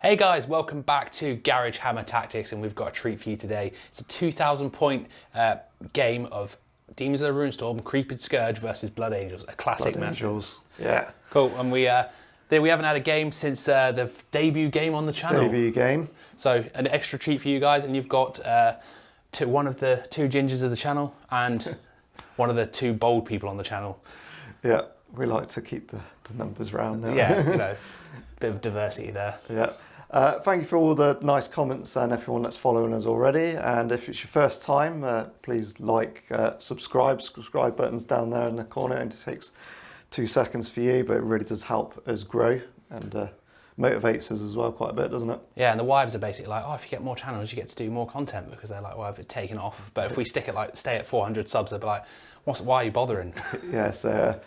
Hey guys, welcome back to GarageHammerTactics, and we've got a treat for you today. It's a 2,000 point game of Demons of the Ruinstorm, Creeping Scourge versus Blood Angels, a classic match. Yeah. Cool, and we haven't had a game since the debut game on the channel. Debut game. So an extra treat for you guys, and you've got one of the two gingers of the channel and one of the two bold people on the channel. Yeah, we like to keep the numbers round there. Yeah, you know, bit of diversity there. Yeah. Thank you for all the nice comments and everyone that's following us already. And if it's your first time, please subscribe. Subscribe button's down there in the corner, and it takes 2 seconds for you, but it really does help us grow and motivates us as well quite a bit, doesn't it? Yeah, and the wives are basically like, oh, if you get more channels, you get to do more content, because they're like, well, if it's taken off. But if we stay at 400 subs, they'll be like, why are you bothering? Yeah, so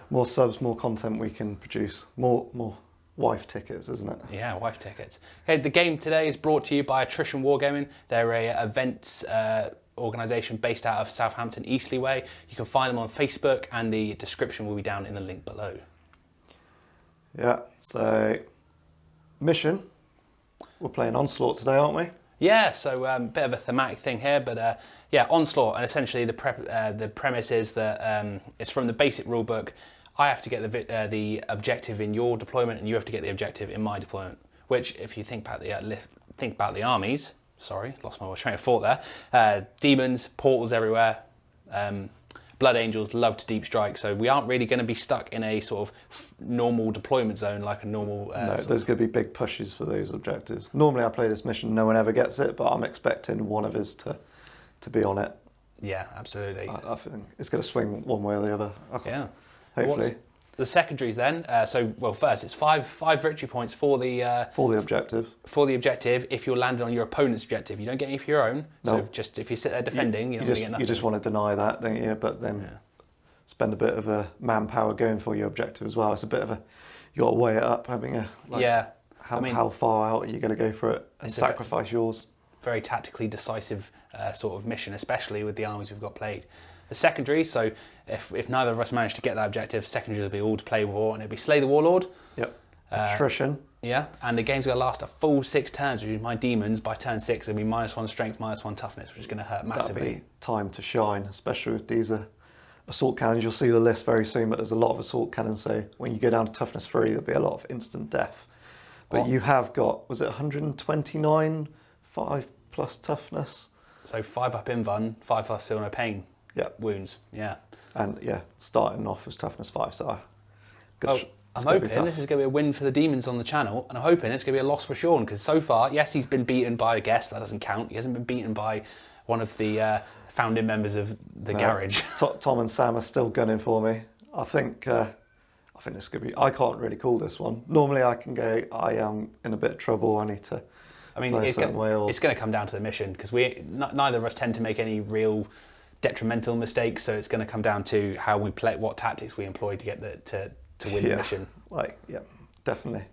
more subs, more content we can produce, more wife tickets, isn't it? Yeah, wife tickets. Okay, the game today is brought to you by Attrition Wargaming. They're a events organisation based out of Southampton, Eastleigh Way. You can find them on Facebook, and the description will be down in the link below. Yeah, so mission. We're playing Onslaught today, aren't we? Yeah, so bit of a thematic thing here, but yeah, Onslaught, and essentially the premise is that it's from the basic rulebook. I have to get the objective in your deployment, and you have to get the objective in my deployment. Which, if you think about the armies, sorry, lost my train of thought there. Demons, portals everywhere. Blood Angels love to deep strike, so we aren't really going to be stuck in a sort of normal deployment zone like a normal. No, there's going to be big pushes for those objectives. Normally, I play this mission, no one ever gets it, but I'm expecting one of us to be on it. Yeah, absolutely. I think it's going to swing one way or the other. Yeah. Hopefully. The secondaries then. First it's five victory points for the objective. For the objective, if you're landing on your opponent's objective, you don't get any for your own. No. So just if you sit there defending, you're not going to get nothing. You just want to deny that, don't you? But then spend a bit of a manpower going for your objective as well. It's a bit of you got to weigh it up, having a how far out are you going to go for it and sacrifice yours. Very tactically decisive sort of mission, especially with the armies we've got played. The secondaries, so if neither of us manage to get that objective, secondaries will be all to play war, and it'll be Slay the Warlord. Yep. Attrition. Yeah, and the game's going to last a full 6 turns, which is my demons. By turn 6, it'll be -1 strength, -1 toughness, which is going to hurt massively. That'll be time to shine, especially with these assault cannons. You'll see the list very soon, but there's a lot of assault cannons, so when you go down to toughness 3, there'll be a lot of instant death. But you have got, was it 129, 5+ toughness? So 5 up invuln, 5+ feel no pain. Yeah, wounds. Yeah, and starting off as toughness 5. So I'm hoping this is going to be a win for the demons on the channel, and I'm hoping it's going to be a loss for Sean, because so far, yes, he's been beaten by a guest. That doesn't count. He hasn't been beaten by one of the founding members of the garage. Tom and Sam are still gunning for me. I think this could be. I can't really call this one. Normally, I can go. I am in a bit of trouble. I need to. I mean, it's going to come down to the mission, because neither of us tend to make any real detrimental mistakes, so it's going to come down to how we play, what tactics we employ to get to win the mission. Yeah, definitely.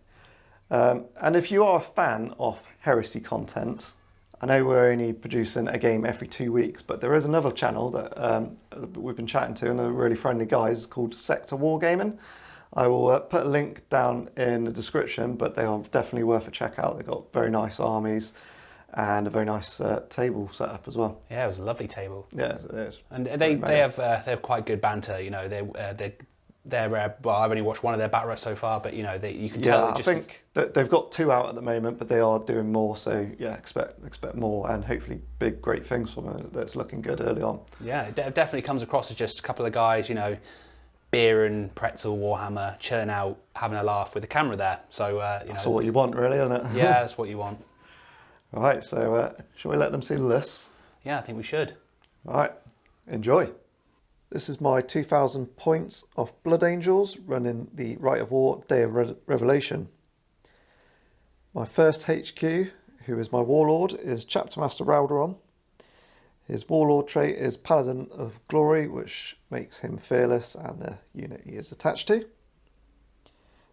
And if you are a fan of Heresy content, I know we're only producing a game every 2 weeks, but there is another channel that we've been chatting to, and they're really friendly guys, called Sector Wargaming. I will put a link down in the description, but they are definitely worth a check out. They've got very nice armies and a very nice table set up as well. Yeah, it was a lovely table. Yeah, it is. And they have quite good banter. You know, they're well, I've only watched one of their battle so far, but you know, you can tell. I think that they've got 2 out at the moment, but they are doing more. So yeah, expect more, and hopefully great things from it. That's looking good early on. Yeah, it definitely comes across as just a couple of guys, you know, beer and pretzel, Warhammer, chilling out, having a laugh with the camera there. So that's what you want, really, isn't it? Yeah, that's what you want. All right, so shall we let them see the lists? Yeah, I think we should. All right, enjoy. This is my 2,000 points of Blood Angels running the Rite of War Day of Revelation. My first HQ, who is my Warlord, is Chapter Master Raldoron. His Warlord trait is Paladin of Glory, which makes him fearless and the unit he is attached to.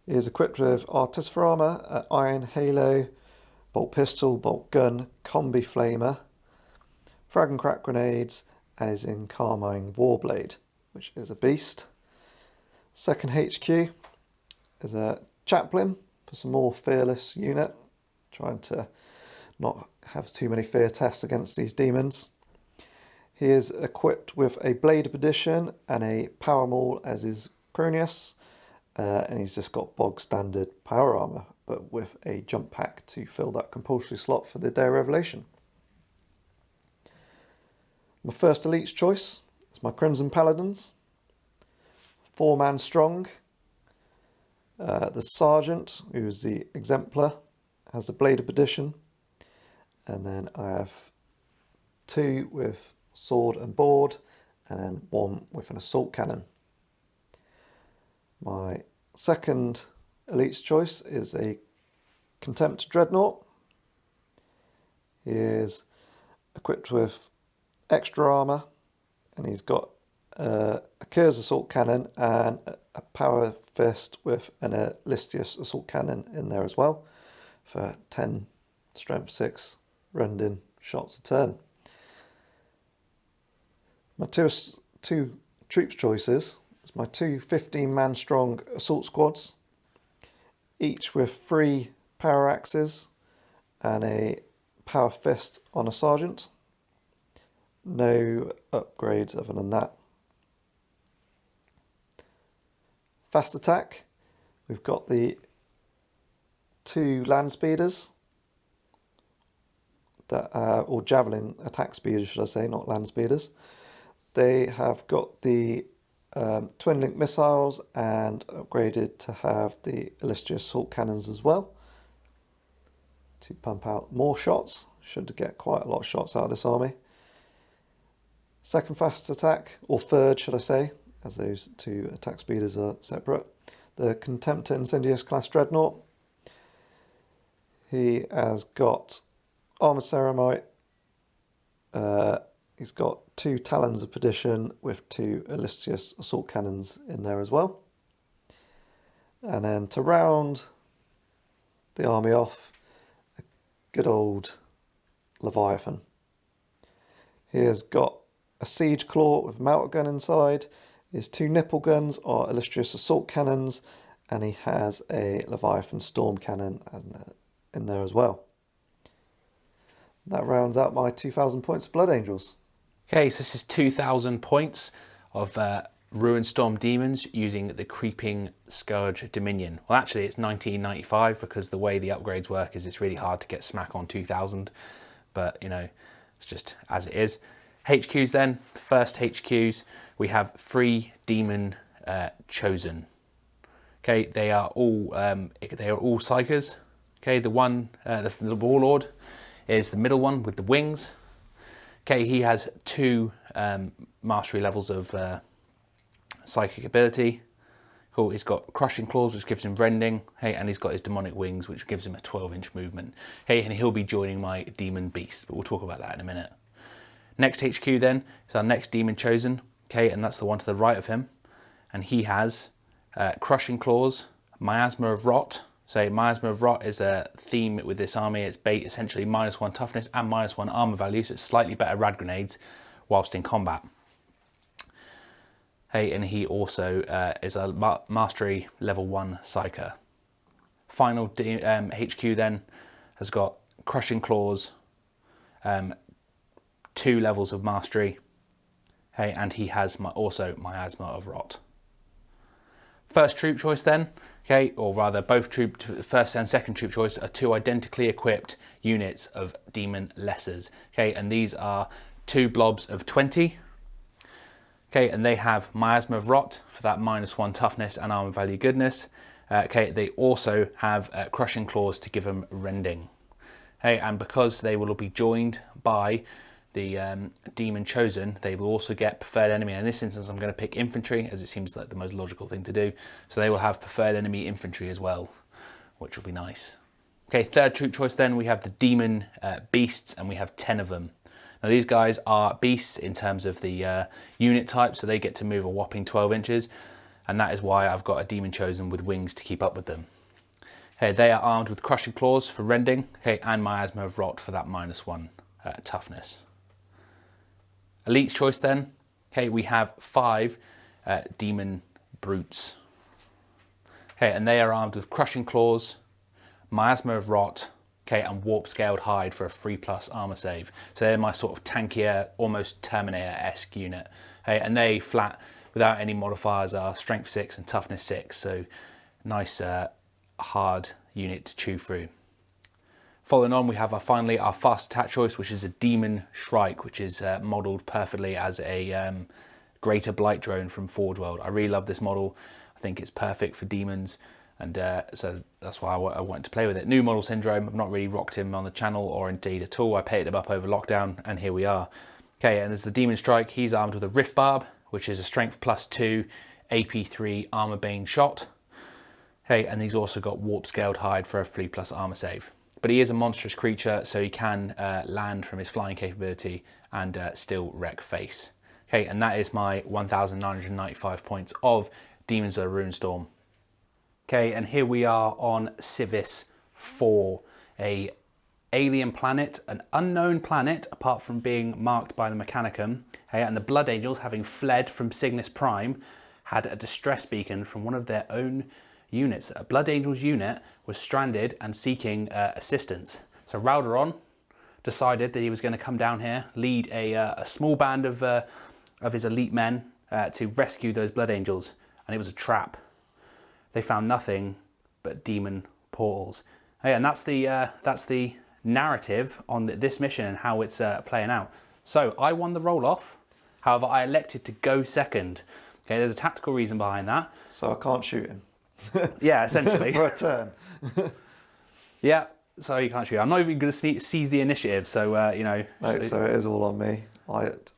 He is equipped with Artificer Armour, Iron Halo, Bolt Pistol, Bolt Gun, Combi Flamer, Frag and Crack Grenades, and is in Carmine Warblade, which is a beast. Second HQ is a Chaplain for some more fearless unit. trying to not have too many fear tests against these demons. He is equipped with a Blade of Perdition and a Power Maul as is Coriolis, and he's just got bog standard power armour, but with a jump pack to fill that compulsory slot for the Day of Revelation. My first Elite's choice is my Crimson Paladins, 4-man strong. The Sergeant, who's the Exemplar, has the Blade of Perdition, and then I have 2 with sword and board, and then 1 with an assault cannon. My second Elite's choice is a Contemptor Dreadnought. He is equipped with extra armour, and he's got a Kheres assault cannon and a power fist with an Iliastus assault cannon in there as well for 10 strength 6 rending shots a turn. My two troops choices is my 2 15-man strong assault squads, each with 3 power axes and a power fist on a sergeant. No upgrades other than that. Fast attack, we've got the 2 land speeders that are, or javelin attack speeders should I say, not land speeders. They have got the twin link missiles and upgraded to have the Iliastus assault cannons as well to pump out more shots. Should get quite a lot of shots out of this army. Second fast attack, or third should I say, as those 2 attack speeders are separate. The Contemptor Incendious class Dreadnought. He has got Armoured Ceramite. He's got 2 Talons of Perdition with 2 Iliastus assault cannons in there as well. And then to round the army off, a good old Leviathan. He has got a Siege Claw with a melter gun inside. His 2 nipple guns are Iliastus assault cannons, and he has a Leviathan storm cannon in there as well. That rounds out my 2,000 points of Blood Angels. Okay, so this is 2,000 points of Ruinstorm Demons using the Creeping Scourge Dominion. Well, actually, it's 1995 because the way the upgrades work is it's really hard to get smack on 2,000, but you know, it's just as it is. HQs then, first HQs, we have 3 Demon Chosen. Okay, they are all Psychers. Okay, the Warlord is the middle one with the wings. Okay, he has 2 mastery levels of psychic ability. Cool, he's got Crushing Claws, which gives him rending. Hey, and he's got his Demonic Wings, which gives him a 12-inch movement. Hey, and he'll be joining my Demon Beast, but we'll talk about that in a minute. Next HQ then is our next Demon Chosen. Okay, and that's the one to the right of him. And he has Crushing Claws, Miasma of Rot. So Miasma of Rot is a theme with this army. It's essentially -1 toughness and -1 armor value, so it's slightly better rad grenades whilst in combat. Hey, and he also is a mastery level 1 Psyker. Final HQ then has got Crushing Claws, 2 levels of mastery. Hey, and he has also Miasma of Rot. First troop choice then, okay, or rather both first and second troop choice are 2 identically equipped units of Demon Lessers. Okay, and these are 2 blobs of 20. Okay, and they have Miasma of Rot for that -1 toughness and armor value goodness. Okay, they also have Crushing Claws to give them rending. Okay, and because they will be joined by the Demon Chosen, they will also get Preferred Enemy. In this instance, I'm going to pick Infantry, as it seems like the most logical thing to do. So they will have Preferred Enemy Infantry as well, which will be nice. Okay, third troop choice then, we have the Demon Beasts, and we have 10 of them. Now these guys are beasts in terms of the unit type, so they get to move a whopping 12 inches, and that is why I've got a Demon Chosen with wings to keep up with them. Okay, they are armed with Crushing Claws for rending, okay, and Miasma of Rot for that -1 toughness. Elite's choice then, okay, we have 5 Demon Brutes. Okay, and they are armed with Crushing Claws, Miasma of Rot, okay, and warp scaled hide for a 3+ armor save. So they're my sort of tankier, almost Terminator-esque unit. Okay, and they flat without any modifiers are strength 6 and toughness 6. So nice hard unit to chew through. Following on, we have finally our fast attack choice, which is a Demon Shrike, which is modelled perfectly as a Greater Blight drone from Forge World. I really love this model. I think it's perfect for demons, and so that's why I wanted to play with it. New model syndrome. I've not really rocked him on the channel or indeed at all. I painted him up over lockdown, and here we are. Okay, and there's the Demon Strike. He's armed with a Rift Barb, which is a strength +2, AP3 armor bane shot. Okay, and he's also got warp scaled hide for a 3+ armor save. But he is a monstrous creature, so he can land from his flying capability and still wreck face. Okay, and that is my 1,995 points of Demons of the Ruinstorm. Okay, and here we are on Civis 4, a alien planet, an unknown planet, apart from being marked by the Mechanicum. Okay, and the Blood Angels, having fled from Cygnus Prime, had a distress beacon from one of their own units. A Blood Angels unit was stranded and seeking assistance. So Raldoron decided that he was going to come down here, lead a small band of his elite men to rescue those Blood Angels, and it was a trap. They found nothing but demon portals. Hey, and that's the narrative on this mission and how it's playing out. So I won the roll-off, however I elected to go second. Okay, there's a tactical reason behind that. So I can't shoot him. Yeah, essentially. For a turn. Yeah, so you can't shoot. I'm not even going to seize the initiative, so, you know. No, so it is all on me.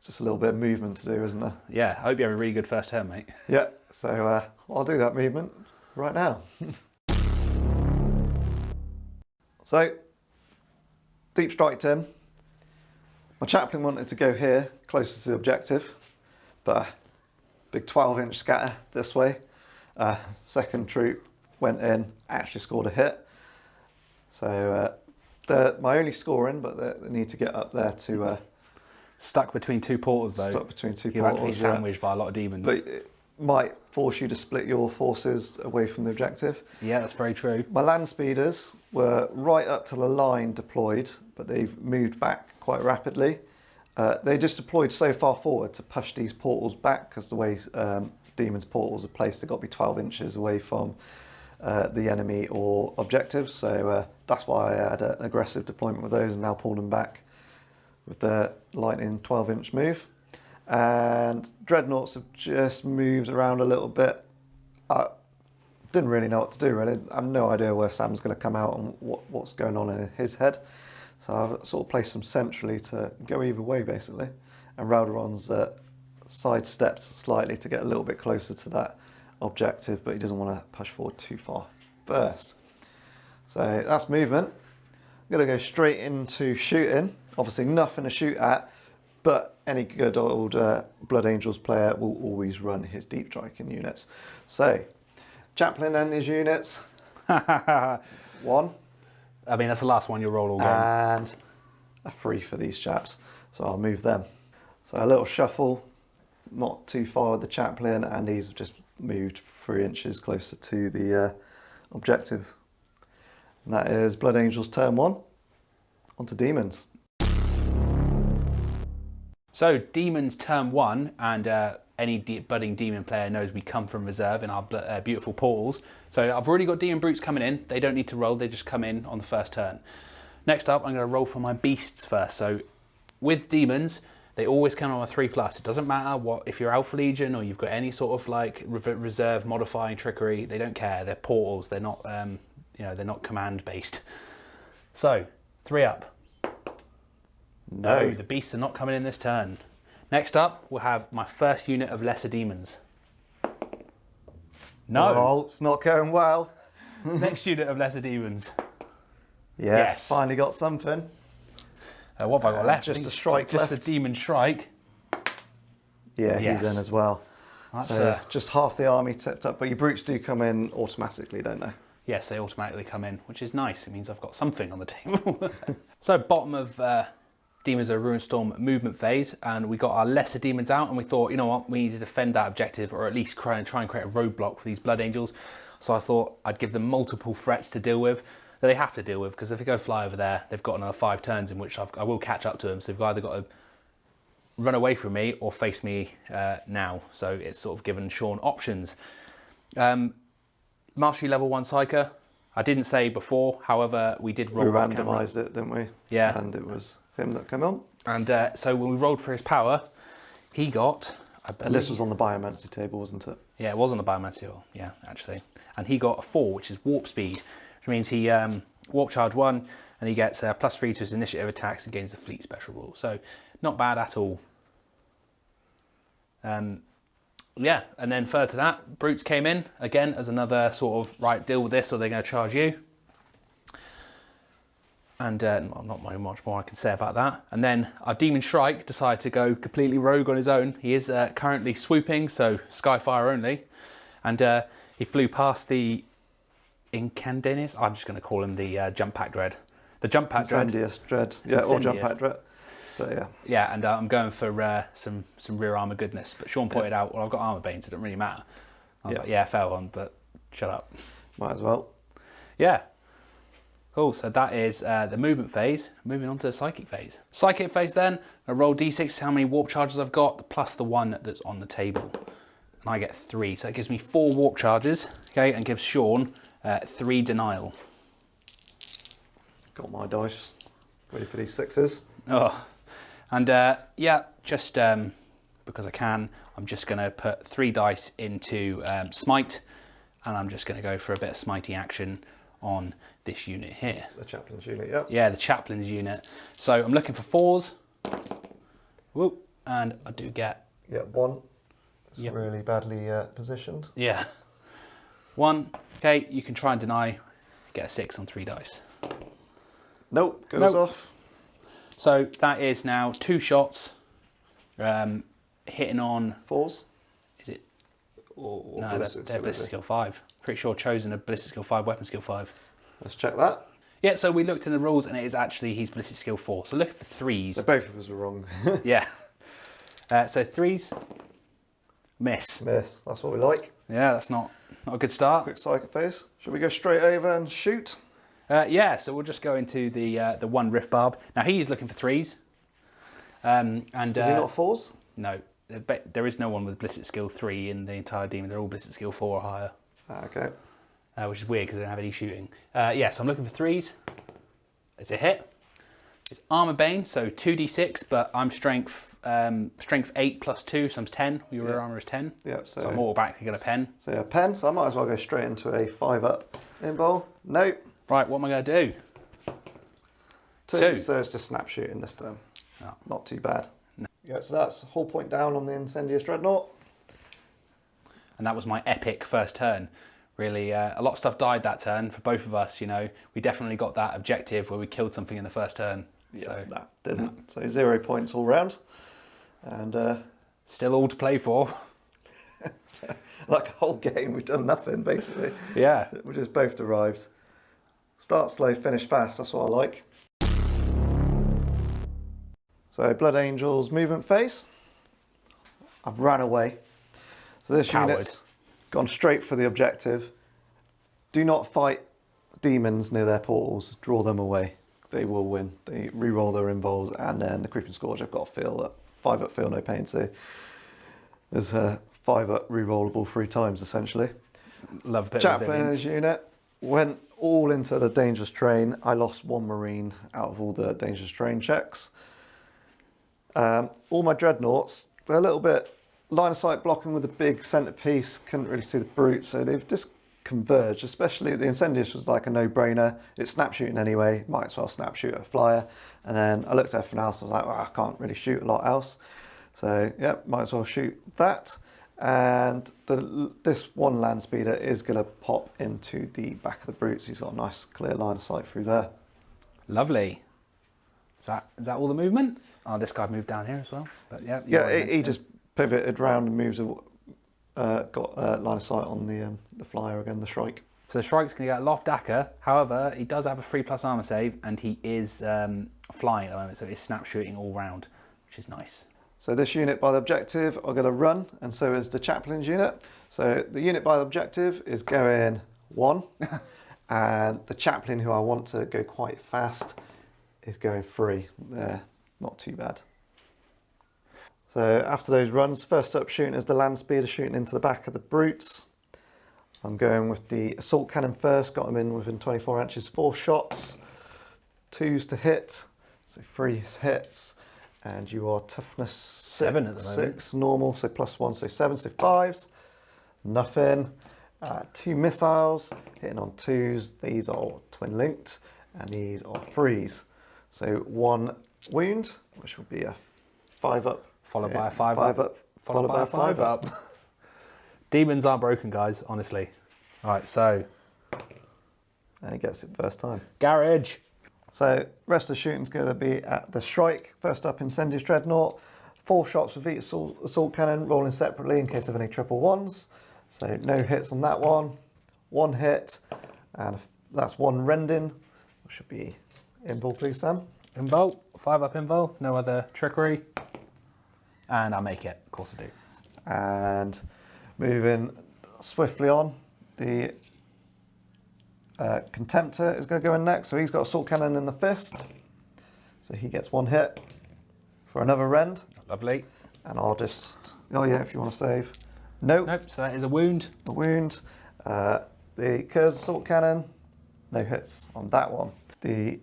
Just a little bit of movement to do, isn't there? Yeah, I hope you have a really good first turn, mate. Yeah, so I'll do that movement right now. So, deep strike him. My Chaplain wanted to go here, closer to the objective, but big 12-inch scatter this way. Second troop went in, actually scored a hit. So they're my only scoring, but they need to get up there to... Stuck between two portals, though. Stuck between two You're portals, actually sandwiched by a lot of demons. But it might force you to split your forces away from the objective. Yeah, that's very true. My land speeders were right up to the line deployed, but they've moved back quite rapidly. They just deployed so far forward to push these portals back, because the way demons portals are placed, they've got to be 12 inches away from the enemy or objectives. So that's why I had an aggressive deployment with those and now pulled them back with the lightning 12-inch move. And Dreadnoughts have just moved around a little bit. I didn't really know what to do, really. I have no idea where Sam's going to come out and what's going on in his head. So I've sort of placed them centrally to go either way, basically. And Raldoron's sidestepped slightly to get a little bit closer to that objective, but he doesn't want to push forward too far first. So that's movement. I'm going to go straight into shooting. Obviously nothing to shoot at, but any good old Blood Angels player will always run his deep striking units. So, Chaplain and his units. One. I mean, that's the last one you'll roll all game. And a 3 for these chaps. So I'll move them. So a little shuffle, not too far with the Chaplain, and he's just moved 3 inches closer to the objective. And that is Blood Angels turn 1. Onto Demons. So Demons turn 1, and any budding demon player knows we come from reserve in our beautiful portals. So I've already got demon brutes coming in. They don't need to roll, they just come in on the first turn. Next up, I'm going to roll for my beasts first. So with demons, they always come on a 3+. It doesn't matter if you're Alpha Legion or you've got any sort of like reserve modifying trickery. They don't care. They're portals. They're not, you know, they're not command based. So 3 up. No, the beasts are not coming in this turn. Next up, we'll have my first unit of lesser demons. No. Oh, it's not going well. Next unit of lesser demons. Yes, finally got something. What have I got left? Just a strike just left. a demon strike. Yeah, Yes. he's in as well. That's, So just half the army tipped up, but your brutes do come in automatically, don't they? yes, they automatically come in, which is nice. It means I've got something on the table. So bottom of Demons of Ruinstorm movement phase, and we got our lesser demons out, and we thought, you know what, we need to defend that objective, or at least try and create a roadblock for these Blood Angels. So I thought I'd give them multiple threats to deal with. that they have to deal with, because if they go fly over there, they've got another 5 turns in which I will catch up to them. So they've either got to run away from me or face me now. So it's sort of given Sean options. Mastery level 1 Psyker. I didn't say before, however, we did roll. We randomised it, didn't we? Yeah. And it was him that came on. And so when we rolled for his power, he got... And this was on the biomancy table, wasn't it? Yeah, it was on the biomancy table, yeah, actually. And he got a 4, which is warp speed, which means he warp charge 1, and he gets +3 to his initiative attacks and gains the fleet special rule. So not bad at all. Yeah, and then further to that, Brutes came in, again, as another sort of, right, deal with this or they're going to charge you. And not much more I can say about that. And then our Demon Shrike decided to go completely rogue on his own. He is currently swooping, so Skyfire only. And he flew past the Incendious. I'm just going to call him the Jump Pack Dread. The Jump Pack Dread. Incendious Dread. Yeah, or Jump Pack Dread. But yeah. Yeah, and I'm going for some rear armour goodness. But Sean pointed out, well, I've got armour banes, it doesn't really matter. I was like, yeah, fair one, but shut up. Might as well. Yeah. Cool, so that is the movement phase. Moving on to the psychic phase. Psychic phase then, I roll d6, how many warp charges I've got, plus the 1 that's on the table. And I get 3, so that gives me 4 warp charges, okay, and gives Sean 3 denial. Got my dice ready for these 6s. Oh, and yeah, just because I can, I'm just going to put 3 dice into Smite, and I'm just going to go for a bit of smitey action on this unit here. The Chaplin's unit, yeah. Yeah, the Chaplin's unit. So I'm looking for 4s. Whoop, and I do get... Yeah, 1. It's really badly positioned. Yeah. 1. Okay, you can try and deny. Get a 6 on 3 dice. Nope, goes off. So that is now 2 shots. Hitting on... 4s? Is it? Or no, they're ballistic skill 5. Pretty sure chosen a ballistic skill 5, weapon skill 5. Let's check that. Yeah, so we looked in the rules and it is actually he's ballistic skill 4. So looking for 3s. So both of us were wrong. Yeah. So 3s. Miss. Miss. That's what we like. Yeah, that's not a good start. Quick psychic phase. Should we go straight over and shoot? Yeah, so we'll just go into the 1 Rift Barb. Now he's looking for 3s. And is he not 4s? No, there is no one with ballistic skill 3 in the entire demon. They're all ballistic skill 4 or higher. Okay. Which is weird because they don't have any shooting. Yeah, so I'm looking for 3s. It's a hit. It's Armour Bane, so 2d6, but I'm strength 8 plus 2, so I'm 10. Your rear armour is 10. Yep, so I'm automatically going to pen. So yeah, pen, so I might as well go straight into a 5-up invul. Nope. Right, what am I going to do? 2. So it's just snap shooting this turn. Oh. Not too bad. No. Yeah, so that's whole point down on the Incendious Dreadnought. And that was my epic first turn. Really, a lot of stuff died that turn for both of us, you know. We definitely got that objective where we killed something in the first turn. Yeah, so, that didn't. No. So 0 points all round. And still all to play for. like a whole game, we've done nothing, basically. Yeah. We just both arrived. Start slow, finish fast, that's what I like. So Blood Angels movement phase. I've ran away. So this unit's gone straight for the objective. Do not fight demons near their portals. Draw them away. They will win. They re-roll their involves, and then the Creeping Scourge I've got a 5-up feel no pain. So there's a 5-up re-rollable 3 times essentially. Love a bit Chaplain of in his unit went all into the dangerous terrain. I lost 1 Marine out of all the dangerous terrain checks. All my Dreadnoughts, they're a little bit line of sight blocking with a big centerpiece. Couldn't really see the brute, so they've just converged. Especially the Incendious was like a no-brainer. It's snap shooting anyway. Might as well snap shoot a flyer. And then I looked at everything else. I was like, well, I can't really shoot a lot else. So yeah, might as well shoot that. And this 1 land speeder is going to pop into the back of the brute. So he's got a nice clear line of sight through there. Lovely. Is that all the movement? Oh, this guy moved down here as well. But yeah. Yeah, he just pivoted round and moves. Got line of sight on the flyer again, the Shrike. So the Shrike's going to get Loft Daka. However, he does have a 3+ armour save, and he is flying at the moment, so he's snap shooting all round, which is nice. So this unit by the objective are going to run, and so is the Chaplin's unit. So the unit by the objective is going 1, And the Chaplain, who I want to go quite fast, is going 3. Not too bad. So after those runs, first up shooting is the land speeder shooting into the back of the brutes. I'm going with the assault cannon first, got them in within 24 inches, 4 shots, 2s to hit, so 3 hits, and you are toughness 7 at the moment. 6, normal, so +1, so 7, so 5s, nothing. 2 missiles, hitting on 2s, these are twin linked, and these are 3s. So 1 wound, which will be a 5 up. Followed by a 5 up. 5 up, followed by a 5 up. Demons aren't broken, guys, honestly. All right, so. And he gets it first time. Garage. So rest of the shooting's going to be at the Strike. First up, Incendious Dreadnought. 4 shots with each assault cannon, rolling separately in case of any triple ones. So no hits on that one. 1 hit, and that's 1 rending. Which should be invul, please, Sam. Invul, 5 up invul, no other trickery. And I make it, of course I do. And moving swiftly on, the Contemptor is going to go in next. So he's got assault cannon in the fist. So he gets 1 hit for another rend. Lovely. And I'll just, oh yeah, if you want to save. Nope. Nope, so that is a wound. A wound. The Kheres assault cannon, no hits on that one. The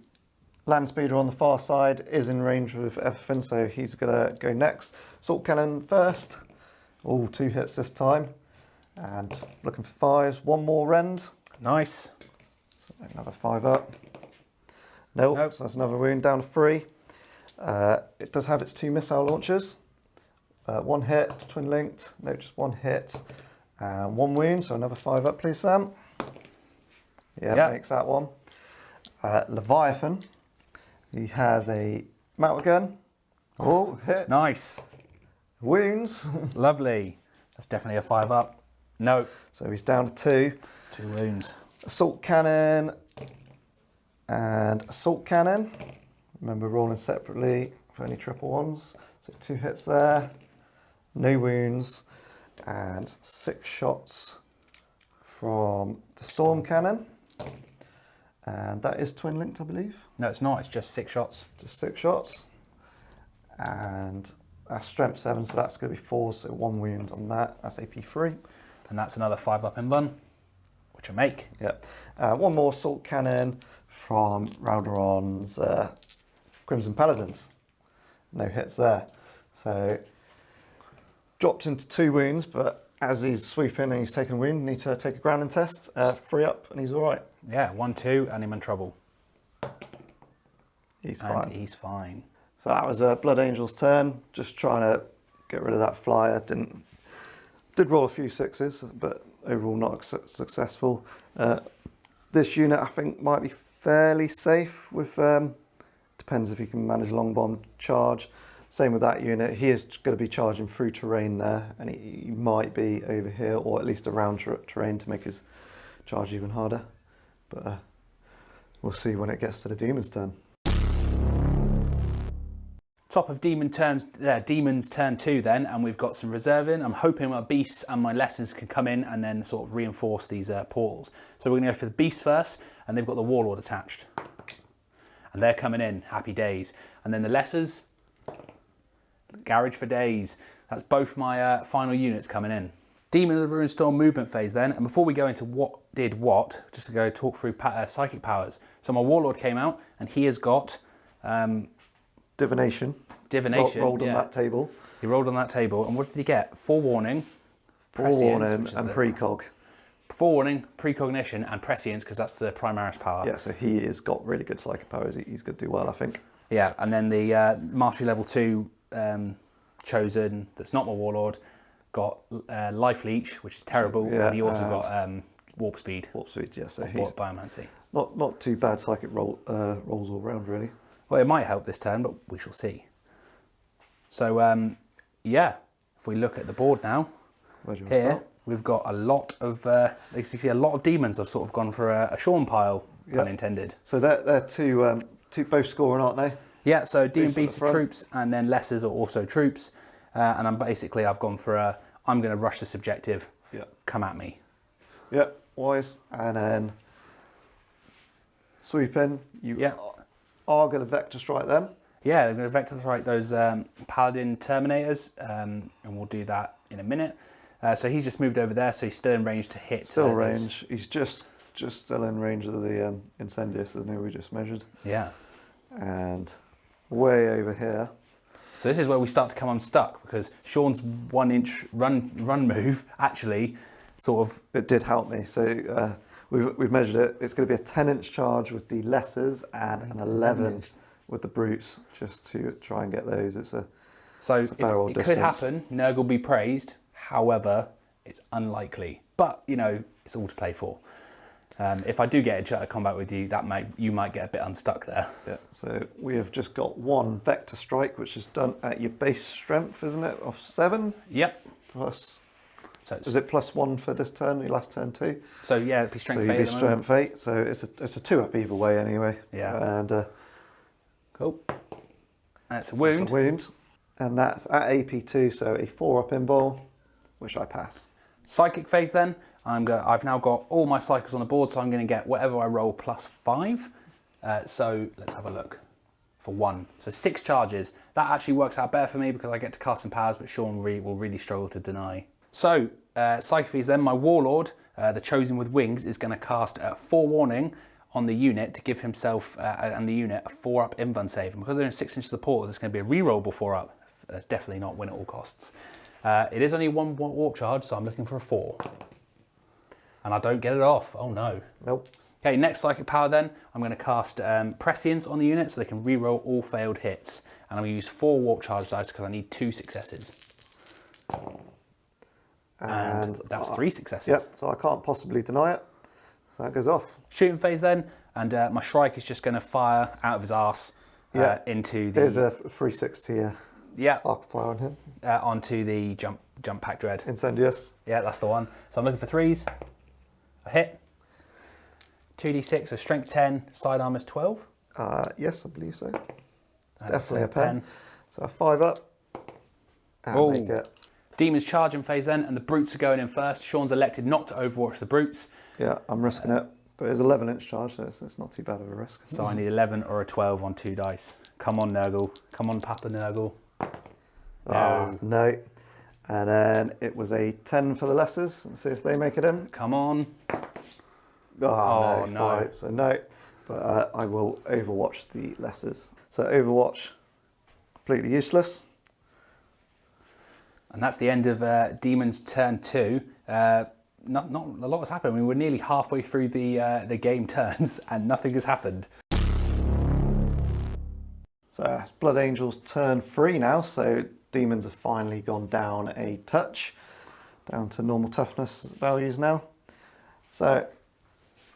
land speeder on the far side is in range with everything, so he's going to go next. Assault cannon first. All 2 hits this time. And looking for 5s. 1 more rend. Nice. So another 5 up. Nope. So that's another wound, down to 3. It does have its 2 missile launchers. 1 hit, twin linked. No, just 1 hit. And 1 wound, so another 5 up, please, Sam. Yeah, yep. Makes that one. Leviathan. He has a melter gun. Oh, hits. Nice. Wounds. Lovely. That's definitely a 5 up. No. So he's down to 2. 2 wounds. Assault cannon and assault cannon. Remember rolling separately for any triple ones. So 2 hits there. No wounds. And 6 shots from the storm cannon. And that is twin linked, I believe. No, it's not. It's just 6 shots. Just 6 shots. And that's strength 7, so that's going to be 4, so 1 wound on that. That's AP 3. And that's another 5 up in bun, which I make. Yep. 1 more assault cannon from Raldoron's Crimson Paladins. No hits there. So dropped into 2 wounds, but as he's sweeping and he's taking a wound, need to take a grounding test. 3 up, and he's all right. Yeah, 1, 2, and I'm in trouble. He's fine. And he's fine. So that was Blood Angel's turn. Just trying to get rid of that flyer. Did roll a few 6s, but overall not successful. This unit I think might be fairly safe with. Depends if he can manage long bomb charge. Same with that unit. He is going to be charging through terrain there, and he might be over here or at least around terrain to make his charge even harder. But we'll see when it gets to the Demon's turn. Top of Demon's turn 2 then, and we've got some reserving. I'm hoping my beasts and my lessons can come in and then sort of reinforce these portals. So we're going to go for the beasts first, and they've got the Warlord attached. And they're coming in, happy days. And then the lessers, garage for days. That's both my final units coming in. Demon of the Ruinstorm movement phase then, and before we go into what did what, just to go talk through psychic powers. So my Warlord came out, and he has got... Divination. Rolled on that table. He rolled on that table, and what did he get? Forewarning. Forewarning and precog. Forewarning, precognition, and prescience, because that's the Primaris power. Yeah, so he has got really good psychic powers. He's going to do well, I think. Yeah, and then the Mastery Level 2 chosen, that's not my Warlord, got Life Leech, which is terrible, yeah, and he also got Warp Speed. Warp Speed, yeah, so he's... Biomancy. Not too bad psychic rolls all round, really. Well, it might help this turn, but we shall see. So, yeah, if we look at the board now, here we've got a lot of, as you see, a lot of demons have sort of gone for a Sean pile, pun intended. So they're two both scoring, aren't they? Yeah, so demon beasts are troops, and then lessers are also troops. And I've gone for I'm going to rush this objective. Yeah. Come at me. Yeah, wise. And then Swoop in. You Yeah. are going to Vector Strike them. Yeah, they're going to Vector Strike those Paladin Terminators, and we'll do that in a minute. So he's just moved over there, so he's still in range to hit. Still range. He's just still in range of the Incendius, isn't he? We just measured. Yeah. And way over here. So this is where we start to come unstuck, because Sean's 1 inch run move actually sort of... It did help me. So we've measured it. It's going to be a 10-inch charge with the lessers and an 11 with the brutes, just to try and get those. It's a fair old distance. Could happen. Nurgle will be praised. However, it's unlikely. But you know, it's all to play for. If I do get into combat with you, you might get a bit unstuck there. Yeah. So we have just got 1 Vector Strike, which is done at your base strength, isn't it? Of 7. Yep. Plus. So is it +1 for this turn? Your last turn too. So yeah, it'd be strength 8. So you'd be strength 8. So it's a 2-up either way anyway. Yeah. And cool. And it's a wound. It's a wound. And that's at AP2, so a 4-up invul, which I pass. Psychic phase then. I've now got all my cycles on the board, so I'm going to get whatever I roll +5. So let's have a look for 1. So 6 charges. That actually works out better for me because I get to cast some powers, but Sean will really struggle to deny. So Psychic phase then. My Warlord, the Chosen with Wings, is going to cast 4 on the unit to give himself and the unit a 4-up invuln save. And because they're in 6 inches of the portal, there's going to be a rerollable 4-up. That's definitely not win at all costs. It is only 1 warp charge, so I'm looking for a 4. And I don't get it off. Oh no. Nope. Okay, next psychic power then. I'm going to cast Prescience on the unit so they can reroll all failed hits. And I'm going to use 4 warp charge dice because I need 2 successes. And that's 3 successes. Yep, so I can't possibly deny it. So that goes off. Shooting phase then. And my Shrike is just going to fire out of his arse into the... There's a 360 arc fire on him. Onto the jump pack dread. Incendius. Yeah, that's the one. So I'm looking for 3s. A hit. 2d6, so strength 10, side armor's 12. Yes, I believe so. It's definitely a pen. So a 5-up. And they get... Demons charging phase then, and the brutes are going in first. Sean's elected not to overwatch the brutes. Yeah, I'm risking it. But it's 11-inch charge, so it's not too bad of a risk. So I need 11 or a 12 on 2 dice. Come on, Nurgle. Come on, Papa Nurgle. No. And then it was a 10 for the lessers. Let's see if they make it in. Come on. No. 5. So no. But I will overwatch the lessers. So overwatch, completely useless. And that's the end of Demons turn 2. Not a lot has happened. I mean, we're nearly halfway through the game turns and nothing has happened. So it's Blood Angels turn 3 now. So Demons have finally gone down a touch, down to normal toughness values now. So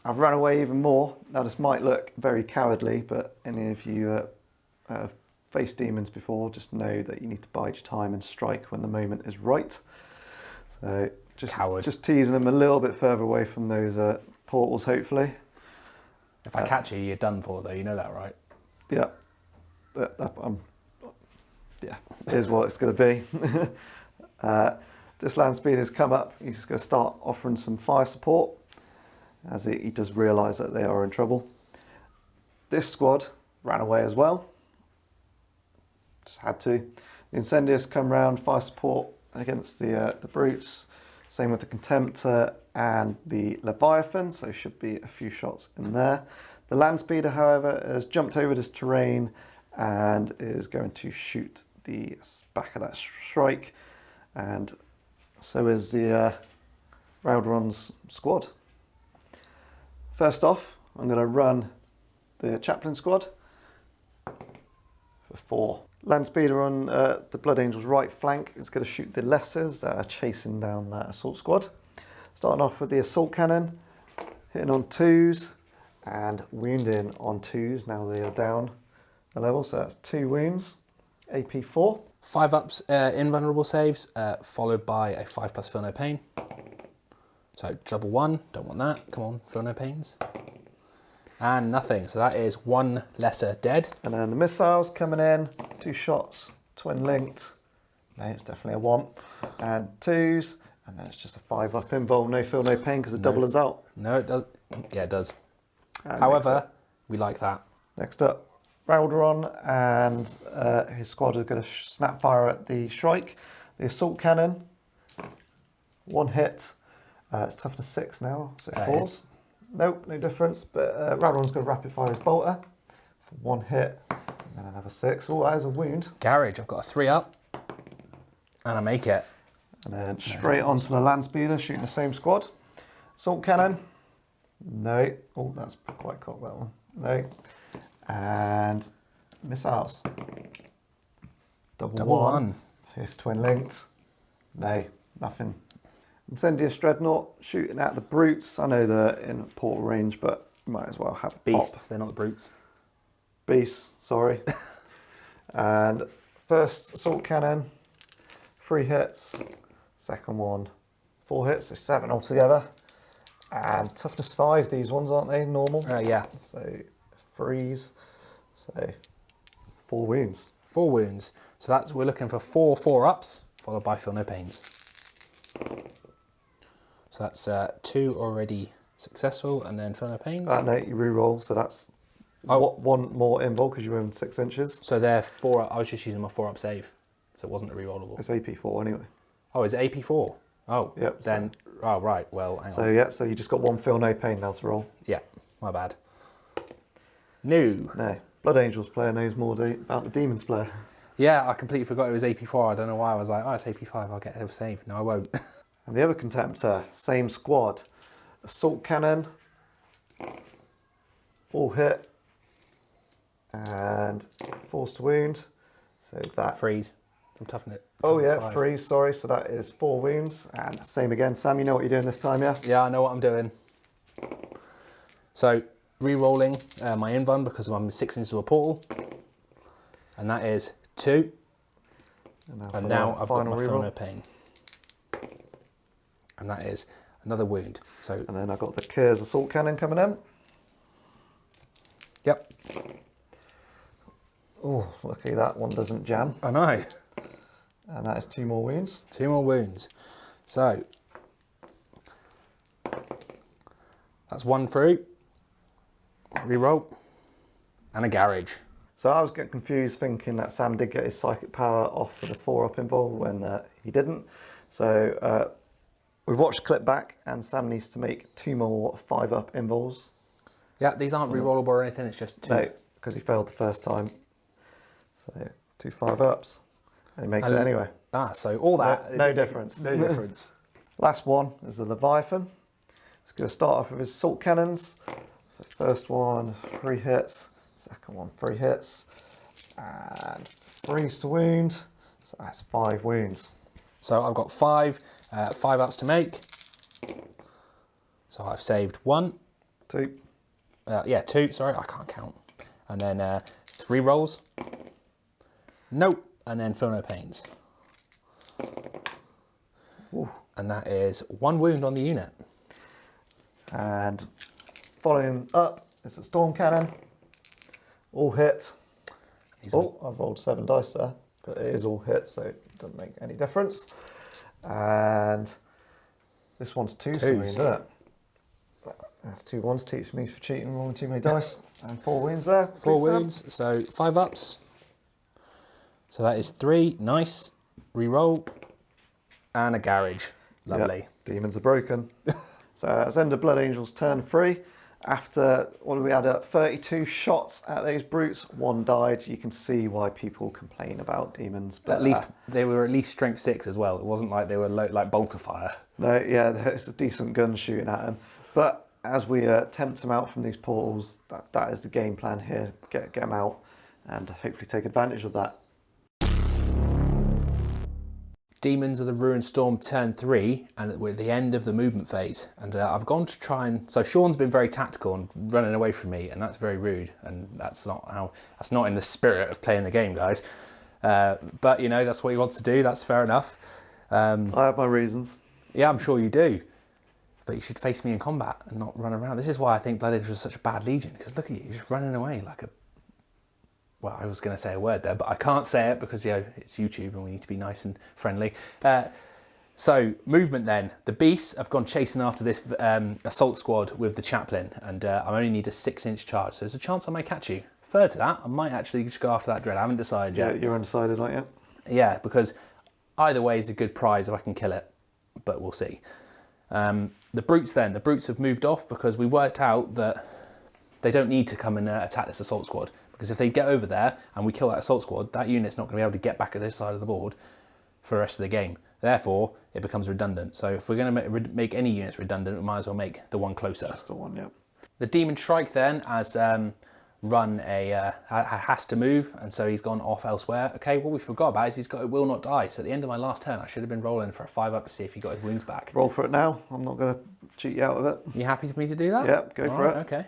I've run away even more. Now this might look very cowardly, but any of you have faced demons before just know that you need to bide your time and strike when the moment is right. So just teasing them a little bit further away from those portals, hopefully. If I catch you, you're done for, though. You know that, right? Yeah. Yeah, it is what it's going to be. This land speed has come up. He's going to start offering some fire support as he does realise that they are in trouble. This squad ran away as well. Just had to. The Incendius come round, fire support against the brutes. Same with the Contemptor and the Leviathan, so should be a few shots in there. The land speeder, however, has jumped over this terrain and is going to shoot the back of that strike, and so is the Raldoron's squad. First off, I'm going to run the Chaplain squad for 4. Land speeder on the Blood Angels' right flank is going to shoot the lessers that are chasing down that assault squad. Starting off with the assault cannon, hitting on 2s and wounding on 2s. Now they are down a level, so that's 2 wounds. AP 4. 5-ups invulnerable saves, followed by a 5+ feel no pain. So double 1, don't want that. Come on, feel no pains. And nothing, so that is 1 lesser dead. And then the missiles coming in, 2 shots, twin linked. No, it's definitely a 1. And 2s, and then it's just a 5-up invul, no feel no pain because the double is out. No, it does. Yeah, it does. And however, We like that. Next up, Raldoron and his squad are going to snap fire at the Shrike. The assault cannon, 1 hit. It's toughness 6 now, so it falls. Nope, no difference. But Raldoron's going to rapid fire his bolter for 1 hit, and then another 6. Oh, that is a wound. Garage, I've got a 3 up, and I make it. And then straight onto the land speeder, shooting the same squad. Assault cannon. No. Oh, that's quite cocked, that one. No. And missiles. Double one. Here's twin linked. No, nothing. Incendious Dreadnought, shooting at the brutes. I know they're in portal range, but you might as well have a Beasts, pop. they're not the brutes. Beasts, sorry. And first assault cannon, 3 hits. Second one, 4 hits, so 7 altogether. And toughness 5, these ones, aren't they? Normal? Yeah. So 3s, so 4 wounds. 4 wounds. So that's, we're looking for 4 4-ups, followed by Feel No Pains. So that's 2 already successful, and then Feel No Pains. No, you re-roll, so that's 1 more invul because you're in 6 inches. So they're 4, I was just using my 4-up save, so it wasn't a re-rollable. It's AP4 anyway. Oh, is it AP4? Oh, yep. Then, oh right, well, hang on. So, yep, so you just got 1 Feel No Pain now to roll. Yeah, my bad. No. No. Blood Angels player knows more about the Demons player. Yeah, I completely forgot it was AP4. I don't know why. I was like, oh, it's AP5, I'll get a save. No, I won't. And the other Contemptor, same squad. Assault Cannon, all hit, and force to wound. So that... Freeze. From toughness. Oh yeah, freeze, sorry. So that is 4 wounds. And same again. Sam, you know what you're doing this time, yeah? Yeah, I know what I'm doing. So, re-rolling my invuln because I'm 6 inches of a portal. And that is 2. And now I've got my Feel No Pain. And that is another wound. So, and then I've got the Kheres assault cannon coming in. Yep. Oh, lucky that one doesn't jam. I know. And that is 2 more wounds. 2 more wounds. So, that's 1 through. Reroll. And a garage. So I was getting confused thinking that Sam did get his psychic power off for the 4-up invul when he didn't. So we watched the clip back and Sam needs to make 2 more 5-up invuls. Yeah, these aren't re-rollable or anything, it's just 2. No, because he failed the first time. So 2 5-ups. And he makes it anyway. Ah, so all that... No difference. No difference. Last one is the Leviathan. He's going to start off with his assault cannons. So first one, 3 hits. Second one, 3 hits. And freeze to wound. So that's 5 wounds. So I've got 5 5-ups to make. So I've saved 1. 2. Yeah, 2, sorry, I can't count. And then 3 rolls. Nope. And then Feel No Pains. Ooh. And that is 1 wound on the unit. And following up is a Storm Cannon. All hit. I've rolled 7 dice there, but it is all hit, so it doesn't make any difference. And this one's 2, isn't it? That's 2 ones. Teach me for cheating, rolling too many dice. And 4 wounds there. 4 wounds, so 5-ups. So that is 3, nice. Reroll. And a garage. Lovely. Yep. Demons are broken. So that's end of Blood Angel's turn 3. After, we had 32 shots at those brutes, 1 died. You can see why people complain about demons. But at least they were at least strength 6 as well. It wasn't like they were like bolter fire. No, yeah, it's a decent gun shooting at them. But as we tempt them out from these portals, that is the game plan here. Get them out and hopefully take advantage of that. Demons of the Ruinstorm turn 3, and we're at the end of the movement phase. And I've gone to try and... So Sean's been very tactical and running away from me, and that's very rude. And that's not in the spirit of playing the game, guys. But, you know, that's what he wants to do. That's fair enough. I have my reasons. Yeah, I'm sure you do. But you should face me in combat and not run around. This is why I think Blood Angel is such a bad legion, because look at you, you're just running away like a... Well, I was going to say a word there, but I can't say it because, you know, it's YouTube and we need to be nice and friendly. So, movement then. The beasts have gone chasing after this assault squad with the Chaplain, and I only need a 6-inch charge, so there's a chance I may catch you. Third to that, I might actually just go after that dread. I haven't decided yet. Yeah, you're undecided, aren't you? Yeah, because either way is a good prize if I can kill it, but we'll see. The brutes then. The brutes have moved off because we worked out that they don't need to come and attack this assault squad, because if they get over there and we kill that assault squad, that unit's not going to be able to get back at this side of the board for the rest of the game. Therefore, it becomes redundant. So if we're going to make any units redundant, we might as well make the one closer. That's the one, yeah. The Demon Shrike then has has to move, and so he's gone off elsewhere. Okay, what we forgot about is he's got a will not die. So at the end of my last turn, I should have been rolling for a 5-up to see if he got his wounds back. Roll for it now. I'm not going to cheat you out of it. You happy for me to do that? Yep, go for it. Okay.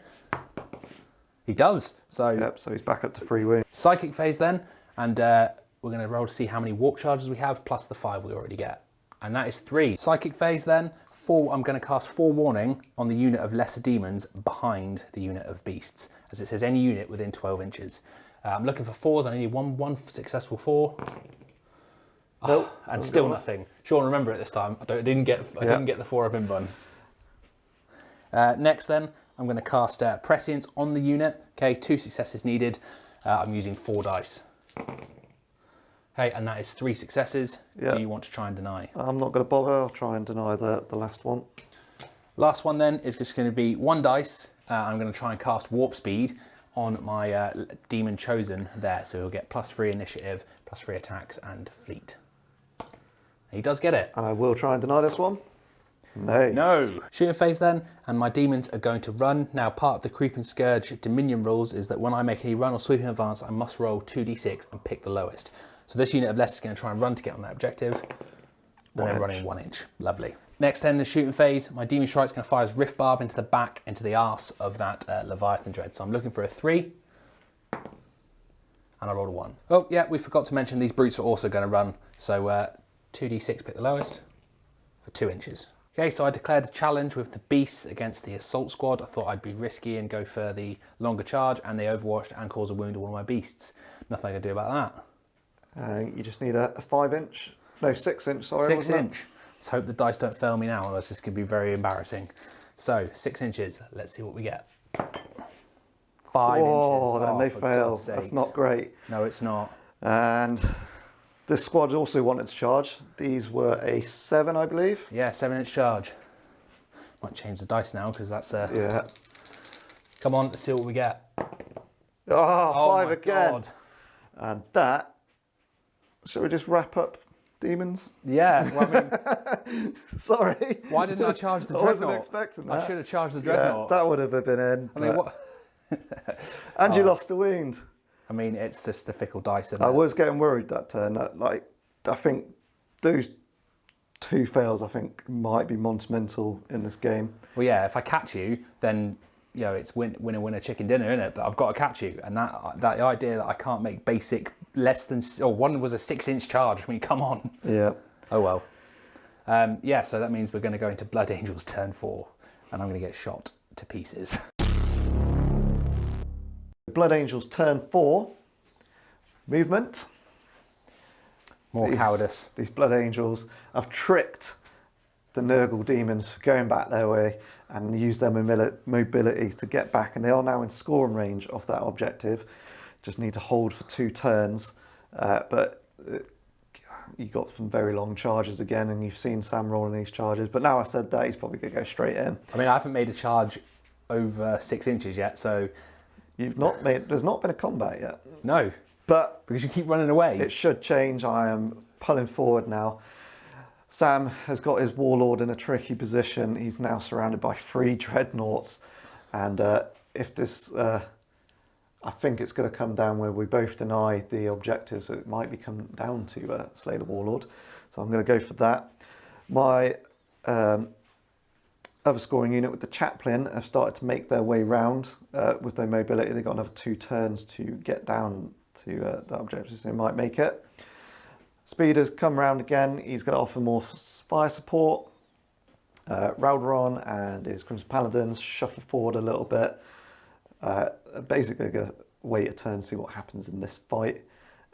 He does. So Yep, so he's back up to 3 wounds. Psychic phase then, and we're going to roll to see how many walk charges we have, plus the 5 we already get. And that is 3. Psychic phase then, 4. I'm going to cast Forewarning on the unit of lesser demons behind the unit of beasts, as it says any unit within 12 inches. I'm looking for 4s. I need one successful 4. Nope, and still nothing. Sean, remember it this time. I didn't get the 4-up in bun. Next then, I'm going to cast Prescience on the unit. Okay, 2 successes needed. I'm using 4 dice. Okay, and that is 3 successes. Yeah. Do you want to try and deny? I'm not going to bother. I'll try and deny the last one. Last one then is just going to be 1 dice. I'm going to try and cast Warp Speed on my Demon Chosen there. So he'll get +3 initiative, +3 attacks and fleet. He does get it. And I will try and deny this one. No. No. Shooting phase then, and my demons are going to run. Now, part of the Creeping Scourge Dominion rules is that when I make any run or sweeping advance, I must roll 2d6 and pick the lowest. So this unit of less is going to try and run to get on that objective. And then running 1 inch. Lovely. Next then, the shooting phase, my Demon Shrike's going to fire his Rift Barb into the back, into the arse of that Leviathan Dread. So I'm looking for a 3. And I rolled a 1. Oh, yeah, we forgot to mention these brutes are also going to run. So 2d6, pick the lowest for 2 inches. Okay, so I declared a challenge with the beasts against the assault squad. I thought I'd be risky and go for the longer charge, and they overwatched and caused a wound to one of my beasts. Nothing I can do about that. You just need a 5-inch, no, 6-inch, sorry. 6-inch. Let's hope the dice don't fail me now, otherwise this could be very embarrassing. So, 6 inches. Let's see what we get. 5 inches. Oh, then they for fail. God's sakes. That's not great. No, it's not. And this squad also wanted to charge. These were a 7, I believe. Yeah, 7-inch charge. Might change the dice now because that's Yeah. Come on, let's see what we get. Oh, 5 my again. God. And that. Shall we just wrap up demons? Yeah, well, I mean, Sorry. why didn't I charge the I Dreadnought? wasn't expecting that. I should have charged the Yeah, Dreadnought. that would have been in. I mean, what? And you lost a wound. I mean, it's just the fickle dice. Isn't I it? was getting worried that turn. I think those 2 fails, I think, might be monumental in this game. Well, yeah, if I catch you, then it's winner, chicken dinner, isn't it? But I've got to catch you, and that idea that I can't make basic less than, one was a 6-inch charge. I mean, come on. Yeah. Oh well. Yeah, so that means we're going to go into Blood Angels turn 4, and I'm going to get shot to pieces. Blood Angels turn 4. Movement. More cowardice. These Blood Angels have tricked the Nurgle demons going back their way and used their mobility to get back, and they are now in scoring range of that objective. Just need to hold for 2 turns, but you got some very long charges again, and you've seen Sam rolling these charges. But now I said that, he's probably going to go straight in. I mean, I haven't made a charge over 6 inches yet, so There's not been a combat yet. no, But because you keep running away. it should change. I am pulling forward now. Sam has got his Warlord in a tricky position. He's now surrounded by 3 Dreadnoughts. And if this... I think it's going to come down where we both deny the objective, so it might be come down to slay the Warlord. So I'm going to go for that. My other scoring unit with the Chaplain have started to make their way round with their mobility. They've got another 2 turns to get down to that objective, so they might make it. Speeder's come round again. He's going to offer more fire support. Raldoron and his Crimson Paladins shuffle forward a little bit. Basically going to wait a turn, see what happens in this fight.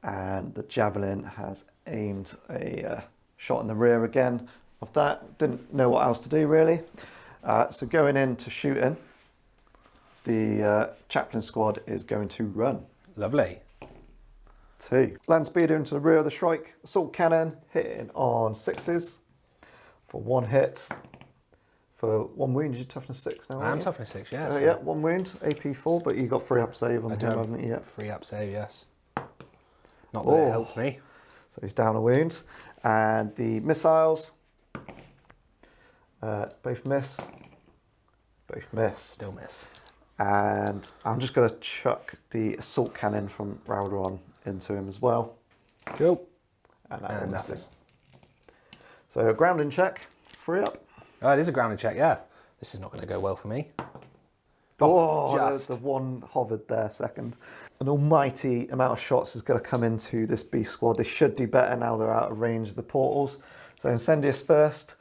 And the Javelin has aimed a shot in the rear again, of that. Didn't know what else to do really. So going into shooting, the Chaplain squad is going to run. Lovely. 2. Land speeder into the rear of the Shrike. Assault cannon hitting on 6s for 1 hit. For 1 wound, you're toughness 6 now. I am toughness 6, yeah. So, yeah, 1 wound, AP 4, but you got 3 up save on him, haven't you? Yet? 3 up save, yes. Not that it helped me. So he's down a wound. And the missiles, both miss. Both miss. Still miss. And I'm just going to chuck the assault cannon from Raldoron into him as well. Cool. And that misses. So a grounding check, 3 up. Oh, it is a grounding check, yeah. This is not going to go well for me. Oh, just. the one hovered there second. An almighty amount of shots is going to come into this beast squad. They should do better now they're out of range of the portals. So Incendious first.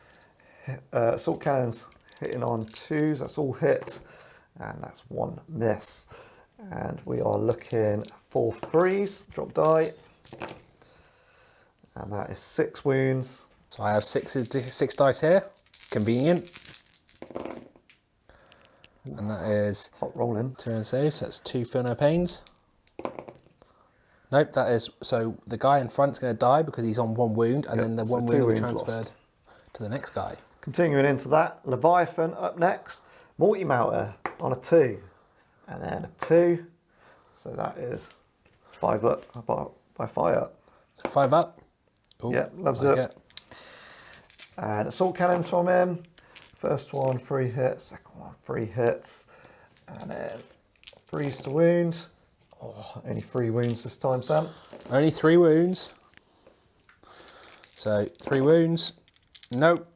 Assault cannons hitting on 2s. That's all hit. And that's 1 miss. And we are looking for 3s. Drop die. And that is 6 wounds. So I have 6 dice here. Convenient. And that is hot rolling. 2 and save, so that's 2 feel no pains. Nope, that is, so the guy in front's going to die because he's on 1 wound, and then the 1 wound will be transferred to the next guy. Continuing into that, Leviathan up next. Multi-mounter on a 2, and then a 2. So that is 5 up by fire. So 5 up. Ooh, yeah, loves it. And assault cannons from him. First one, 3 hits. Second one, 3 hits. And then 3s to wound. Oh, only 3 wounds this time, Sam. Only 3 wounds. So 3 wounds. Nope.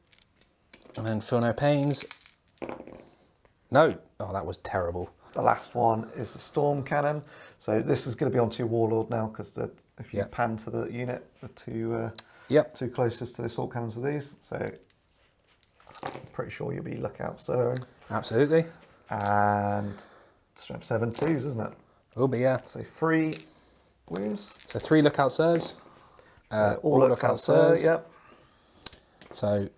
And then feel no pains. No. Oh, that was terrible. The last one is the storm cannon. So this is going to be onto your Warlord now because if you pan to the unit, the 2 two closest to the assault cannons with these. So I'm pretty sure you'll be lookout sirring. Absolutely. And strength 7 2s, isn't it? Will be, yeah. So 3 wounds. So 3 lookout sirs. All lookout sirs. Yep. So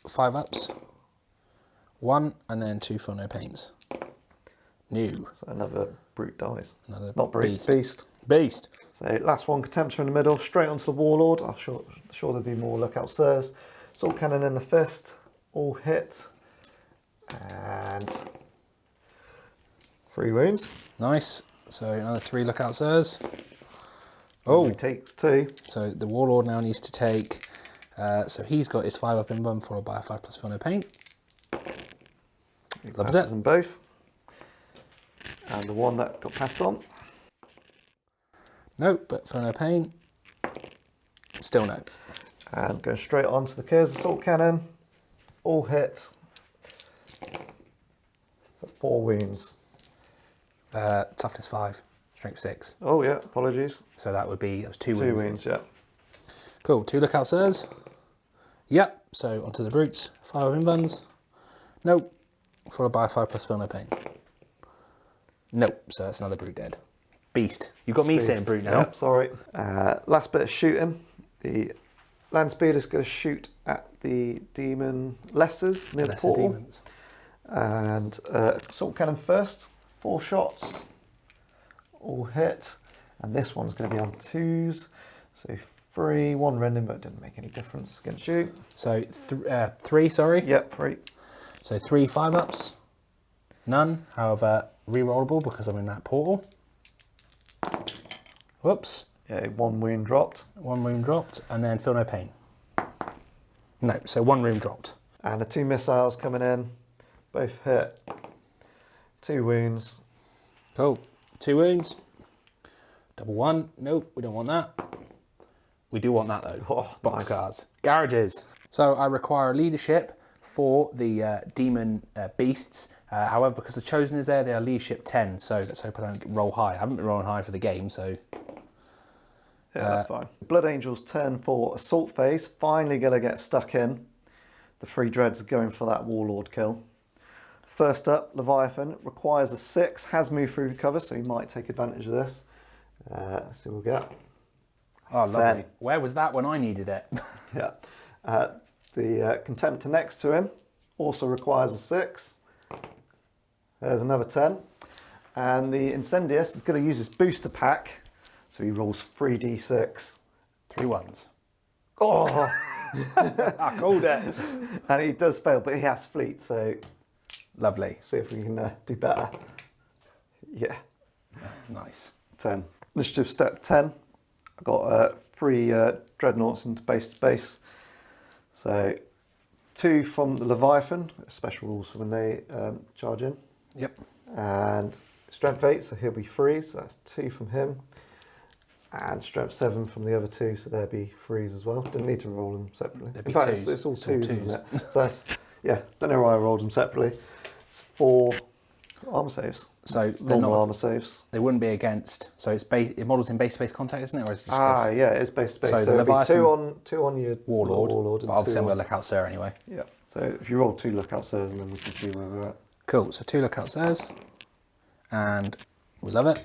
5 ups. 1 and then 2 feel no pains. New. So another brute dies. Another not brute, beast. Beast. So last one, Contemptor in the middle, straight onto the Warlord. I'm sure there'll be more lookout sirs. Assault cannon in the fist, all hit. And 3 wounds. Nice. So another 3 lookout sirs. Oh, he takes 2. So the Warlord now needs to take. So he's got his 5 up in bum followed by a 5 plus feel no pain. Loves it. Them both. And the one that got passed on. No, but feel no pain. Still no. And going straight on to the Kheres assault cannon. All hit. For 4 wounds. Toughness 5, strength 6. Oh yeah, apologies. So that would be, that was 2 wounds. 2 wounds, yeah. Cool, 2 lookout sirs. Yep, so onto the brutes. 5 inbuns. Nope. Followed by a 5 plus feel no pain. Nope, so that's another brute dead. Beast. You've got me saying brute now. Yep, sorry. Last bit of shooting. The land speeder is going to shoot at the demon lessers near the portal. Demons. And assault cannon first. 4 shots. All hit. And this one's going to be on 2s. So 3, 1 random, but it didn't make any difference against you. So 3, sorry? Yep, 3. So 3 5 ups. None, however, re-rollable because I'm in that portal. Whoops. Yeah, 1 wound dropped. 1 wound dropped, and then feel no pain. No, so 1 wound dropped. And the 2 missiles coming in. Both hit. 2 wounds. Cool. 2 wounds. Double 1. Nope, we don't want that. We do want that though. Oh, Box nice. cards. Garages. So I require leadership for the demon beasts. However, because the Chosen is there, they are leadership 10. So let's hope I don't roll high. I haven't been rolling high for the game, so. Yeah, that's fine. Blood Angels turn 4 assault phase. Finally going to get stuck in. The 3 dreads are going for that Warlord kill. First up, Leviathan requires a 6. Has moved through cover, so he might take advantage of this. Let's see what we'll get. Oh, lovely. Where was that when I needed it? Yeah. The Contemptor next to him also requires a 6. There's another 10. And the Incendius is going to use his booster pack. So he rolls 3d6. 3 ones. Oh! I called it. And he does fail, but he has fleet, so Lovely. see if we can do better. Yeah, Nice. 10. Initiative step 10. I've got 3 Dreadnoughts into base to base. So 2 from the Leviathan, special rules for when they charge in. Yep. And strength 8, so he'll be 3, so that's 2 from him. And strength 7 from the other 2, so there'll be 3s as well. Didn't need to roll them separately. In fact, it's all 2s, isn't it? So that's, yeah, don't know why I rolled them separately. It's 4 armour saves. So normal armour saves. They wouldn't be against. So it's it models in base-to-base contact, isn't it, or is it just? Yeah, it's base to base. So So the it'll be Leviathan, two on your Warlord. and But obviously, 2 I'm on- going to look out Sir anyway. Yeah. So if you roll 2 lookout sirs, and then we can see where we're at. Cool. So 2 lookout Sirs, and we love it.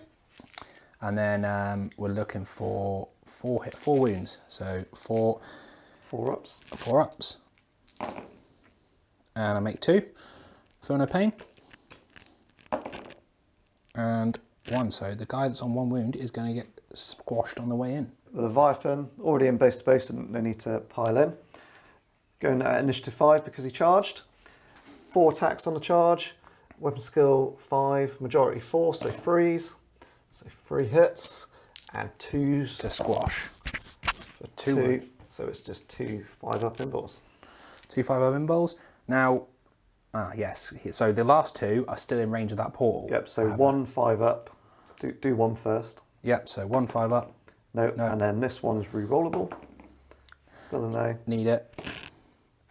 And then we're looking for 4 wounds. So 4 4 ups. 4 ups. And I make 2. Feel no pain. And 1. So the guy that's on 1 wound is going to get squashed on the way in. The Leviathan, already in base to base, and no need to pile in. Going at initiative 5 because he charged. 4 attacks on the charge. Weapon skill 5, majority 4, so 3s. So 3 hits and 2s To squash. for 2. 2. So it's just 2 5-up inballs. 2 5-up balls. Now, yes. So the last 2 are still in range of that portal. Yep. So 1 5-up. Do 1 first. Yep. So 1 5-up. No. And then this one's re-rollable. Still a no. Need it.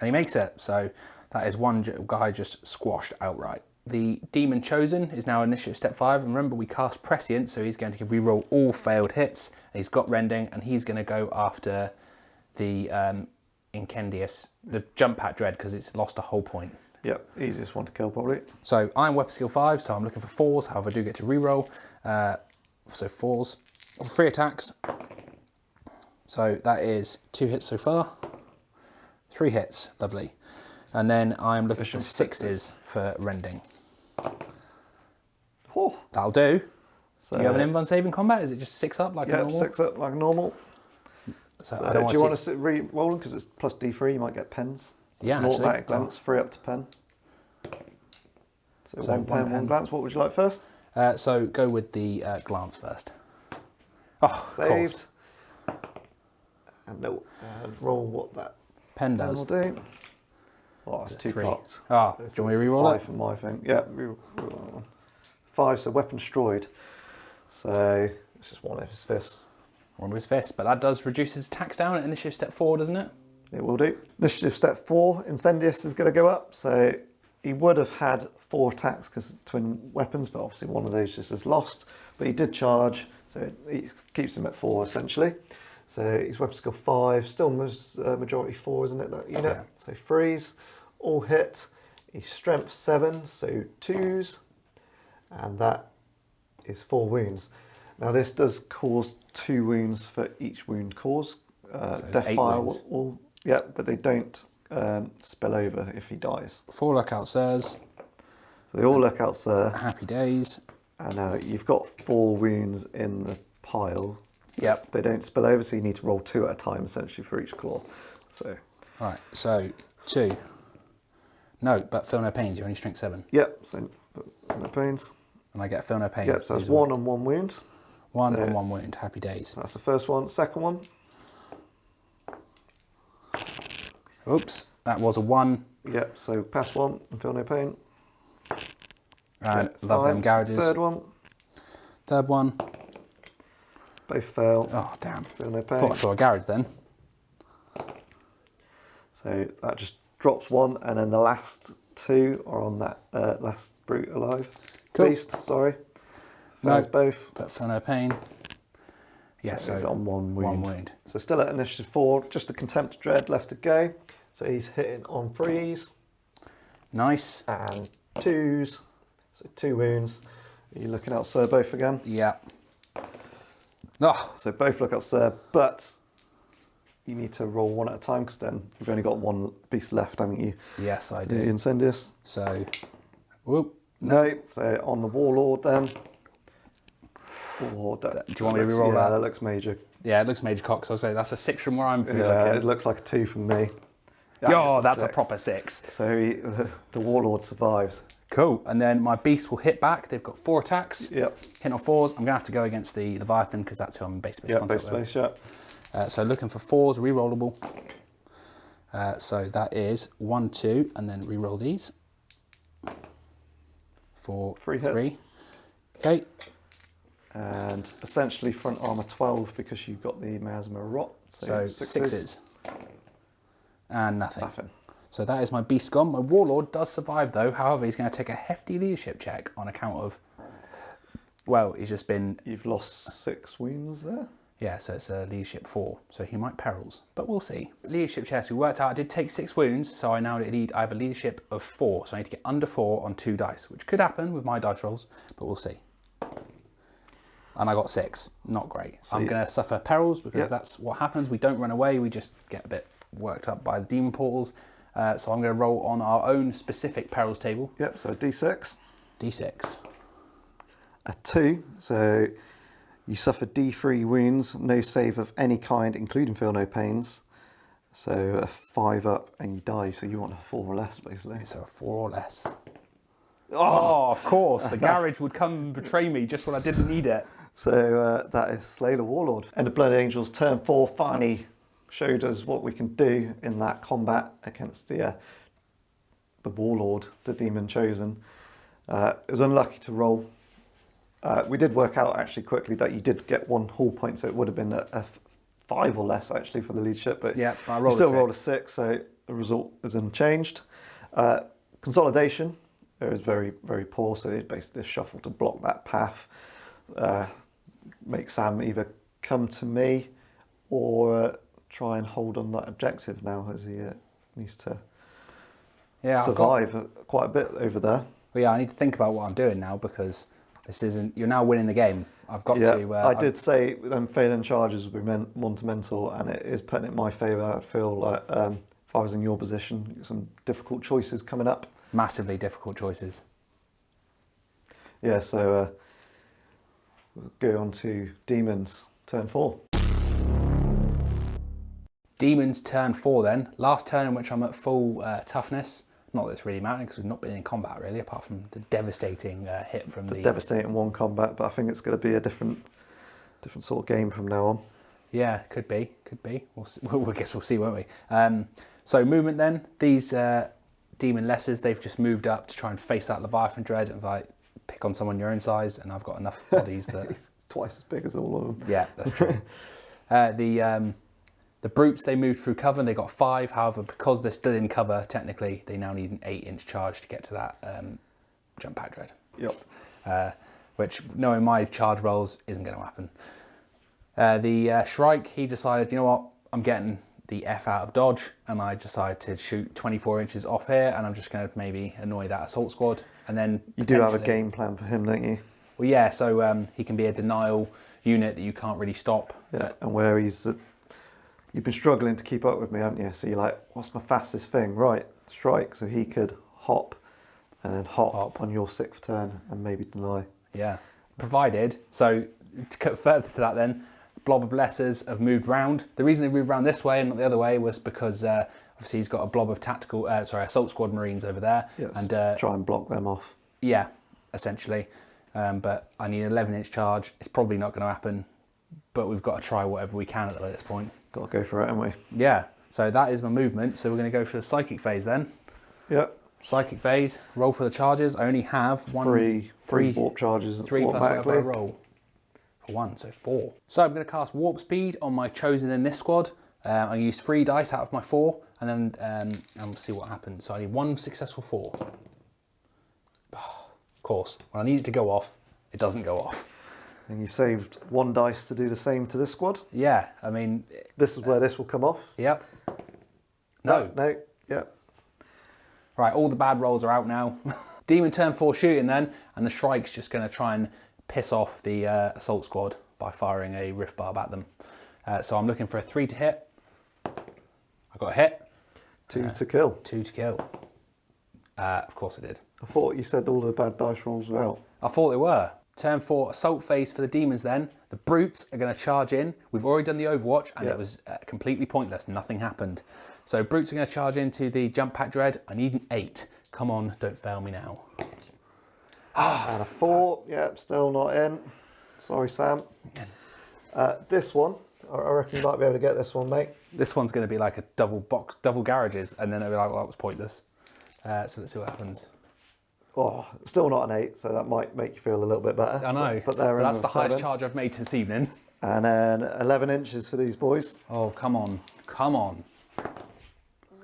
And he makes it. So that is 1 guy just squashed outright. The Demon Chosen is now initiative step 5. And remember, we cast Prescient, so he's going to re-roll all failed hits. And he's got Rending, and he's going to go after the Incendius, the Jump Pack Dread, because it's lost a whole point. Yep. Easiest one to kill probably. So I'm weapon skill 5, so I'm looking for 4s. However, I do get to re-roll. So 4s. 3 attacks. So that is 2 hits so far. 3 hits. Lovely. And then I'm looking for 6s for Rending. Whew. That'll do. So, Do you have an invuln save in combat? Is it just 6 up like a normal? 6 up like normal. So So I don't do you want see... to re-roll them because it's plus D3? You might get pens. Yeah, It's an actually. automatic glance, 3 up to pen. So 1 pen, 1 glance. What would you like first? So go with the glance first. Oh, of Saved. course. And no, roll what that Pen pen does. will do. Oh, it's 2 3. cocked. Ah, do This you want me is to re-roll 5 it? for my thing. Yeah, re-roll that one. 5, so weapon destroyed. So it's just 1 of his fists. One with his fist, but that does reduce his attacks down at initiative step 4, doesn't it? It will do. Initiative step 4, Incendius is going to go up. So he would have had 4 attacks because twin weapons, but obviously one of those just is lost. But he did charge, so it keeps him at 4 essentially. So he's weapon skill 5, still majority 4, isn't it, that unit? Yeah. So 3s, all hit. He's strength 7, so 2s, and that is 4 wounds. Now this does cause 2 wounds for each wound cause. it's Death 8 fire wounds. will, yeah, but they don't spill over if he dies. 4 lookout Sirs. So they all look out, sir. Happy days. And now you've got 4 wounds in the pile. Yep. They don't spill over, so you need to roll 2 at a time essentially for each claw. So, Right, so 2. No, but feel no pains, you're only strength 7. yep, so no pains. And I get feel no pain. Yep, so that's Use 1 on 1 wound. 1 so- on 1 wound, happy days. That's the first one. Second one, Oops, that was a 1. yep, so pass 1 and feel no pain. And Yeah, it's love fine. them garages. Third one, 3rd one. both fail, Oh, damn. feel no Thought I pain. saw a garage then. So that just drops 1, and then the last 2 are on that last brute alive. Cool. Beast, sorry. No. Fails both. But feel no pain. Yes, So he's on 1 wound. 1 wound. So still at initiative 4, just a Contempt Dread left to go. So he's hitting on 3s Nice. and 2s. So 2 wounds. Are you looking out, sir, both again? Yeah. Oh, So both look out, sir, but you need to roll one at a time because then you've only got one beast left, haven't you? Yes, I do. The Incendius. So, whoop. No, so on the Warlord then. Do you want me to re-roll that? Yeah, that looks major. Yeah, it looks major cock. So I'll say that's a 6 from where I'm looking. It looks like a 2 from me. Oh, that's a proper 6. So the Warlord survives. Cool. And then my beast will hit back. They've got 4 attacks. Yep. Hit on 4s. I'm going to have to go against the Leviathan because that's who I'm base contact with. Base, yeah. So looking for 4s, re-rollable. So that is 1, 2, and then re-roll these. 4, 3 hits. 3. Okay. And essentially front armour 12 because you've got the Miasma Rot. So 6s. And nothing. Nothing. So that is my beast gone. My Warlord does survive though. However, he's going to take a hefty leadership check on account of, well, he's just been... You've lost 6 wounds there. Yeah, so it's a leadership 4. So he might perils, but we'll see. Leadership checks, we worked out I did take 6 wounds. So I now need, I have a leadership of 4. So I need to get under 4 on 2 dice, which could happen with my dice rolls, but we'll see. And I got 6. Not great. So I'm going to suffer perils because that's what happens. We don't run away. We just get a bit worked up by the demon portals. So I'm going to roll on our own specific perils table. Yep, so D6. D6. A 2. So you suffer D3 wounds, no save of any kind, including feel no pains. So a 5 up and you die. So you want a 4 or less, basically. So a 4 or less. Oh, of course. The garage would come and betray me just when I didn't need it. So that is Slay the Warlord. And the Blood Angels turn 4 finally showed us what we can do in that combat against the Warlord, the Demon Chosen. It was unlucky to roll. We did work out actually quickly that you did get 1 hull point, so it would have been a 5 or less actually for the leadership. But yeah, I rolled a 6, so the result is unchanged. Consolidation, it was very, very poor, so it basically shuffled to block that path. Make Sam either come to me or try and hold on that objective now as he needs to survive quite a bit over there. Well, yeah, I need to think about what I'm doing now because this isn't... You're now winning the game. I've got to... I did say them failing charges would be monumental, and it is putting it in my favour. I feel like if I was in your position, some difficult choices coming up. Massively difficult choices. Yeah, so we'll go on to Demons, turn 4. Demons turn 4 then. Last turn in which I'm at full toughness. Not that it's really mattering because we've not been in combat really, apart from the devastating hit from the... devastating 1 combat, but I think it's going to be a different sort of game from now on. Yeah, could be. We'll see, I guess we'll see, won't we? So movement then. These Demon Lessers, they've just moved up to try and face that Leviathan Dread and like pick on someone your own size, and I've got enough bodies that... It's twice as big as all of them. Yeah, that's true. The Brutes, they moved through cover and they got 5. However, because they're still in cover, technically, they now need an 8-inch charge to get to that jump pack dread. Yep. Which, knowing my charge rolls, isn't going to happen. The Shrike, he decided, you know what, I'm getting the F out of dodge, and I decided to shoot 24 inches off here, and I'm just going to maybe annoy that assault squad. And then you do have a game plan for him, don't you? Well, yeah, so he can be a denial unit that you can't really stop. Yeah, and where he's... You've been struggling to keep up with me, haven't you? So you're like, what's my fastest thing? Right, strike. So he could hop and then hop on your 6th turn and maybe deny. Yeah, provided. So to cut further to that then, Blob of Lessers have moved round. The reason they moved round this way and not the other way was because obviously he's got a blob of assault squad marines over there. Yes, and try and block them off. Yeah, essentially. But I need an 11-inch charge. It's probably not going to happen, but we've got to try whatever we can at this point. Got to go for it, haven't we? Yeah, so that is my movement. So we're going to go for the psychic phase then. Yep. Psychic phase, roll for the charges. I only have three warp charges 3 plus whatever I roll. For 1, so 4. So I'm going to cast Warp Speed on my chosen in this squad. I use 3 dice out of my 4, and then and we'll see what happens. So I need 1 successful 4. Of course, when I need it to go off, it doesn't go off. And you saved 1 dice to do the same to this squad? Yeah, I mean... This is where this will come off? Yep. No. No, yep. Right, all the bad rolls are out now. Demon turn 4 shooting then, and the Shrike's just going to try and piss off the assault squad by firing a rift barb at them. So I'm looking for a 3 to hit. got a hit. 2 to kill. 2 to kill. Of course I did. I thought you said all the bad dice rolls were out. I thought they were. Turn 4, assault phase for the demons then. The brutes are going to charge in. We've already done the overwatch and it was completely pointless. Nothing happened. So brutes are going to charge into the jump pack dread. I need an 8. Come on, don't fail me now. And a 4. Yep, still not in. Sorry, Sam. This one, I reckon you might be able to get this one, mate. This one's going to be like a double garages, and then it'll be like, well, that was pointless. So let's see what happens. Oh, still not an 8, so that might make you feel a little bit better. I know, but that's the highest charge I've made this evening. And then 11 inches for these boys. Oh, come on, come on.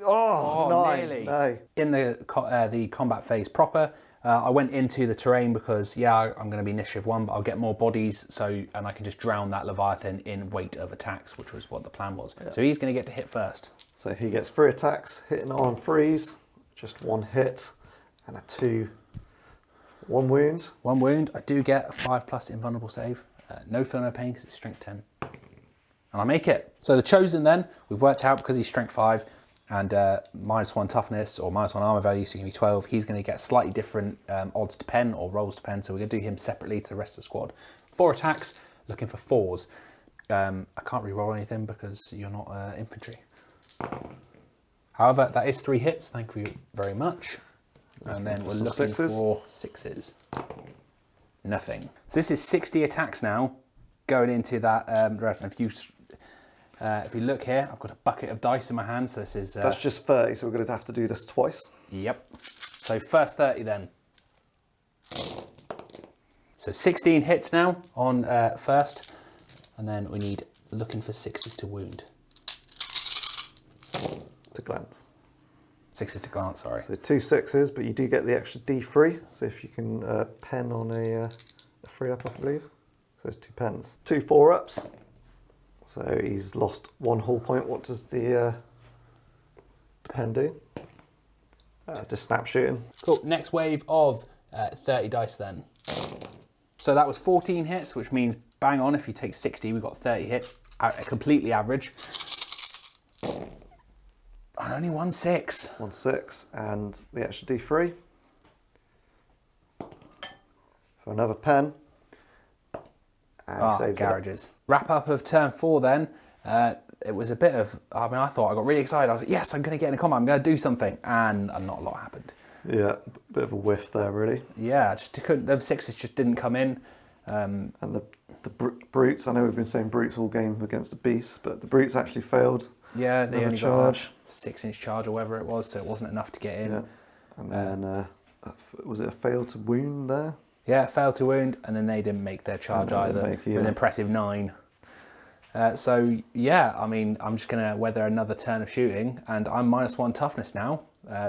Oh, 9. Nearly. No. In the combat phase proper, I went into the terrain because, yeah, I'm going to be initiative 1, but I'll get more bodies, and I can just drown that Leviathan in weight of attacks, which was what the plan was. Yeah. So he's going to get to hit first. So he gets 3 attacks, hitting on freeze, just 1 hit, and a 2, 1 wound. 1 wound. I do get a 5+ invulnerable save. No feel, no pain because it's strength 10. And I make it. So the Chosen then, we've worked out because he's strength 5 and -1 toughness or -1 armor value, so he's going to be 12. He's going to get slightly different odds to pen or rolls to pen, so we're going to do him separately to the rest of the squad. 4 attacks, looking for 4s. I can't re-roll anything because you're not infantry. However, that is 3 hits, thank you very much. And then we're looking for 6s. Nothing. So this is 60 attacks now, going into that direction. If you look here, I've got a bucket of dice in my hand, so this is... That's just 30, so we're going to have to do this twice. Yep. So first 30 then. So 16 hits now on first, and then we need looking for 6s to wound. To glance. 6s to glance, sorry. So 2 6s, but you do get the extra D3, so if you can pen on a 3-up, I believe. So it's 2 pens. 2 4-ups. So he's lost 1 hull point. What does the pen do? Just snap shooting. Cool. Next wave of 30 dice then. So that was 14 hits, which means bang on. If you take 60, we've got 30 hits. Completely average. And only 1 6. 1 6, and the extra D3 for another pen. And saves garages. Wrap up of turn 4 then. It was a bit of, I thought I got really excited. I was like, yes, I'm going to get in a combat, I'm going to do something. And not a lot happened. Yeah, a bit of a whiff there, really. Yeah, just couldn't, the 6s just didn't come in. And the brutes, I know we've been saying brutes all game against the beasts, but the brutes actually failed. Yeah, they only got a 6-inch charge or whatever it was, so it wasn't enough to get in. Yeah. And then, was it a fail to wound there? Yeah, failed to wound, and then they didn't make their charge either, with an impressive 9. So, yeah, I'm just going to weather another turn of shooting, and I'm -1 toughness now.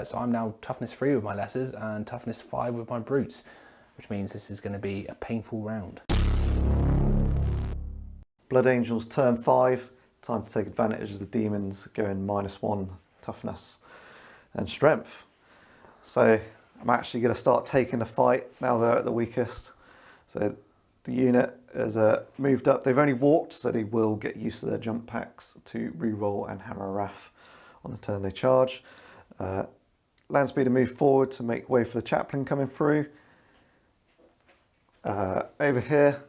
So I'm now toughness 3 with my lessers, and toughness 5 with my brutes, which means this is going to be a painful round. Blood Angels turn 5. Time to take advantage of the demons going -1 toughness and strength. So I'm actually going to start taking the fight now they're at the weakest. So the unit has moved up. They've only walked, so they will get used to their jump packs to re-roll and hammer wrath on the turn they charge. Land speed to move forward to make way for the Chaplain coming through. Over here,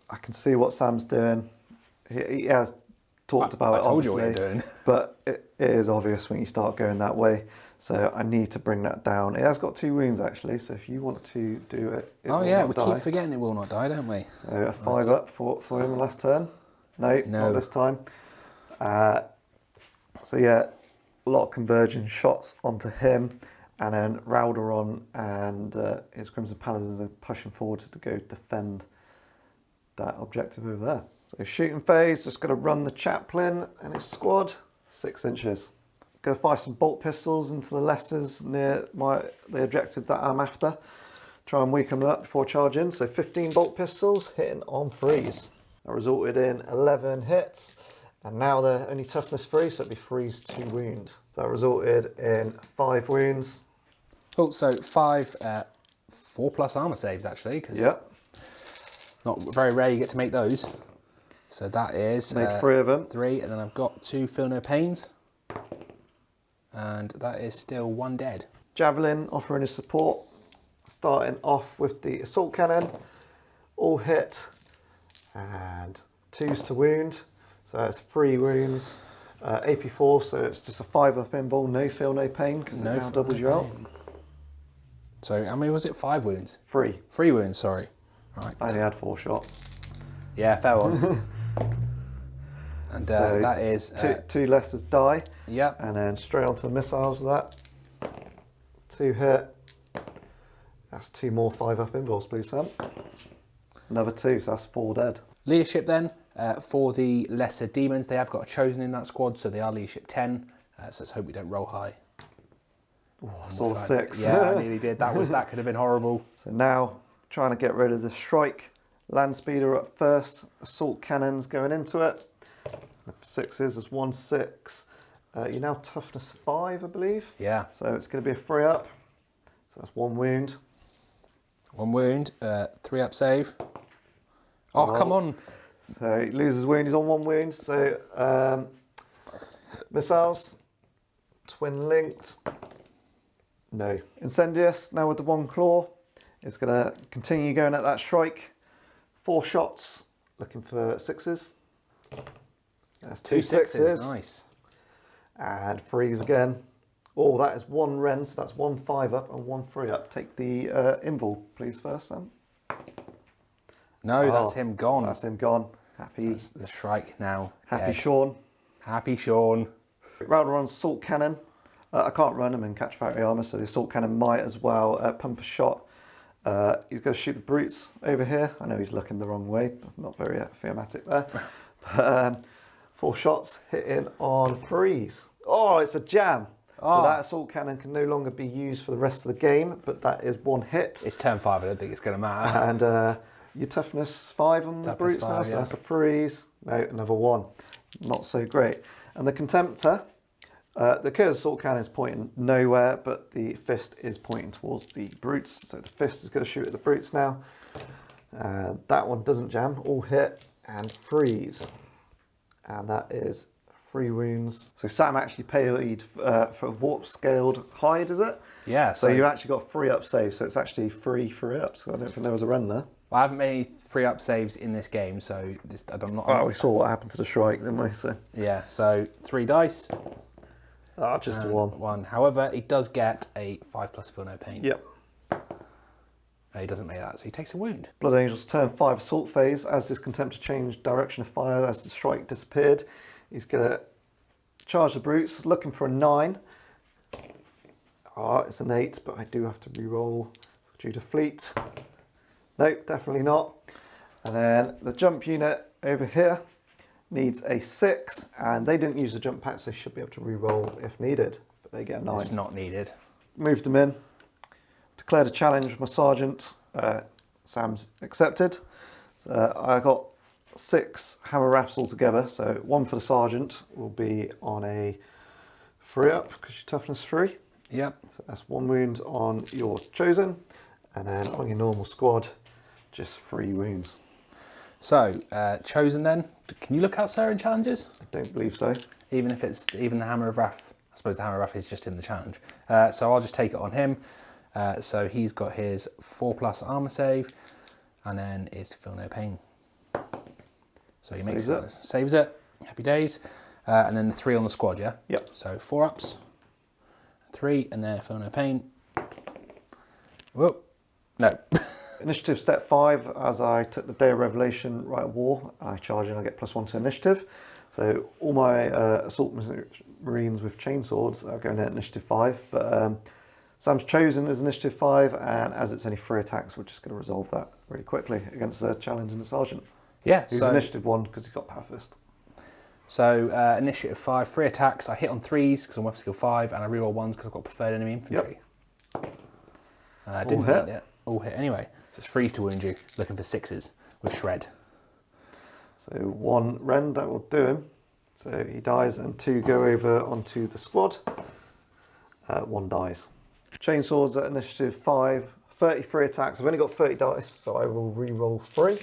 I can see what Sam's doing. He has talked about it, I told you what you're doing. But it is obvious when you start going that way. So I need to bring that down. It has got 2 wounds actually, so if you want to do it, oh yeah, we keep forgetting it will not die, don't we? So a 5 up for him last turn. No, not this time. So yeah, a lot of converging shots onto him, and then Raldoron and his Crimson Paladins are pushing forward to go defend that objective over there. So shooting phase, just going to run the Chaplain and his squad 6 inches. Going to fire some bolt pistols into the lessers near the objective that I'm after. Try and weaken them up before charging. So 15 bolt pistols hitting on freeze. That resulted in 11 hits, and now they're only toughness 3, so it'd be freeze to wound. So that resulted in 5 wounds. Oh, so 5 4+ armor saves actually, because not very rare you get to make those. So that is... Made 3 of them. 3, and then I've got 2 Feel No Pains. And that is still 1 dead. Javelin offering his support. Starting off with the assault cannon. All hit. And 2s to wound. So it's 3 wounds. AP4, so it's just a 5-up invul. No feel, no pain, because it now doubles you out. So how many was it? 5 wounds? 3. 3 wounds, sorry. Right. I only had 4 shots. Yeah, fair one. And so that is... 2 lessers die. Yep. And then straight onto the missiles with that. 2 hit. That's 2 more 5-up invuls, please, Sam. Another 2, so that's 4 dead. Leadership then, for the lesser demons, they have got a chosen in that squad, so they are leadership 10. So let's hope we don't roll high. Oh, I saw the 6. Yeah, I nearly did. That could have been horrible. So now, trying to get rid of the Shrike. Land speeder up first. Assault cannons going into it. 6s is 1 6. You're now toughness 5, I believe. Yeah. So it's going to be a 3-up. So that's 1 wound. 1 wound, 3-up save. Oh, come on. So he loses wound, he's on 1 wound. So missiles, twin linked. No. Incendious, now with the 1 claw. It's going to continue going at that Shrike. 4 shots, looking for 6s. That's 2 6s. Nice. And 3s again. Oh, that is 1 Ren, so that's 1 5-up and 1 3-up. Take the invul, please, first, Sam. No, that's him gone. That's him gone. Happy. So the Shrike now. Happy dead. Sean. Happy Sean. Raldoron's assault cannon. I can't run him in Cataphractii armour, so the assault cannon might as well pump a shot. He's going to shoot the brutes over here. I know he's looking the wrong way, but not very thematic there. But 4 shots hitting on 3s. Oh, it's a jam. So that assault cannon can no longer be used for the rest of the game, but that is 1 hit. It's turn 5, I don't think it's going to matter. And your toughness 5 on the brutes 5, now, so that's a 3s. No, another 1. Not so great. And the Contemptor, the Kheres assault cannon is pointing nowhere, but the fist is pointing towards the brutes. So the fist is going to shoot at the brutes now. That one doesn't jam, all hit and 3s. And that is 3 wounds. So Sam actually paid for warp scaled hide, is it? Yeah. So you actually got 3-up saves, so it's actually 3 3-ups. So I don't think there was a run there. Well, I haven't made any 3-up saves in this game, so I'm not... Oh, we saw what happened to the Shrike, didn't we? So yeah, so 3 dice. just a 1. 1. However, he does get a 5+ feel no pain. Yep. No, he doesn't make that, so he takes a wound. Blood Angel's turn 5 assault phase. As this Contemptor changed direction of fire, as the Shrike disappeared, he's going to charge the brutes, looking for a 9. It's an 8, but I do have to re-roll due to fleet. Nope, definitely not. And then the jump unit over here needs a 6, and they didn't use the jump pack, so they should be able to re-roll if needed, but they get a 9. It's not needed. Moved them in. Declared a challenge with my sergeant. Sam's accepted. So I got 6 hammer rafts altogether, so 1 for the sergeant will be on a 3-up because your toughness 3. Yep. So that's 1 wound on your chosen, and then on your normal squad, just 3 wounds. So chosen then. Can you look out certain challenges? I don't believe so. Even if it's the Hammer of Wrath. I suppose the Hammer of Wrath is just in the challenge. So I'll just take it on him. So he's got his 4+ armor save, and then his feel no pain. So he saves it. Happy days. And then the 3 on the squad, yeah? Yep. So 4-ups, 3, and then feel no pain. Whoop. No. Initiative step 5, as I took the Day of Revelation Rite of War, I charge and I get +1 to initiative. So all my assault marines with chainswords are going at initiative 5, but Sam's chosen as initiative 5, and as it's only 3 attacks, we're just going to resolve that really quickly against the challenge and the sergeant. Yeah. Who's initiative 1 because he's got power fist. So initiative 5, 3 attacks. I hit on 3s because I'm weapon skill 5, and I reroll 1s because I've got preferred enemy infantry. Yep. Didn't hit yet. All hit anyway. Just freeze to wound you. Looking for 6s with shred. So 1 rend, that will do him. So he dies, and 2 go over onto the squad. 1 dies. Chainswords at initiative 5, 33 attacks. I've only got 30 dice, so I will re-roll 3.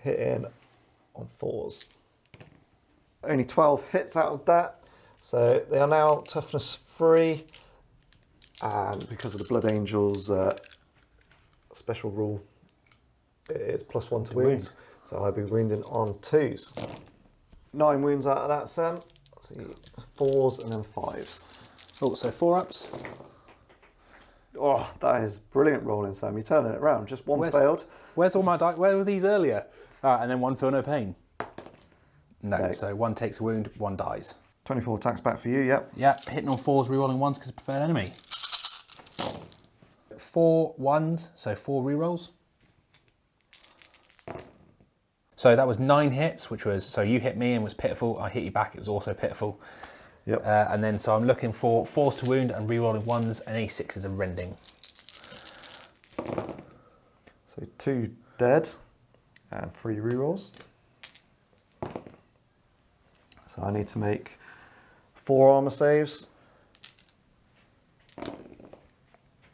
Hitting on 4s. Only 12 hits out of that. So they are now toughness 3. And because of the Blood Angels special rule, it is +1 to wound. So I'll be wounding on 2s. 9 wounds out of that, Sam. Let's see, 4s and then 5s. Oh, so 4-ups. Oh, that is brilliant rolling, Sam. You're turning it around. Just one failed. Where's all my dice? Where were these earlier? All right, and then 1 feel no pain. No, so 1 takes a wound, 1 dies. 24 attacks back for you, yep. Yep, hitting on 4s, rerolling 1s because of preferred enemy. 4 1s, so 4 rerolls. So that was 9 hits, which was, so you hit me and was pitiful. I hit you back, it was also pitiful. Yep. And then, so I'm looking for 4s to wound and rerolling 1s and any 6s of rending. So 2 dead and 3 rerolls. So I need to make 4 armor saves.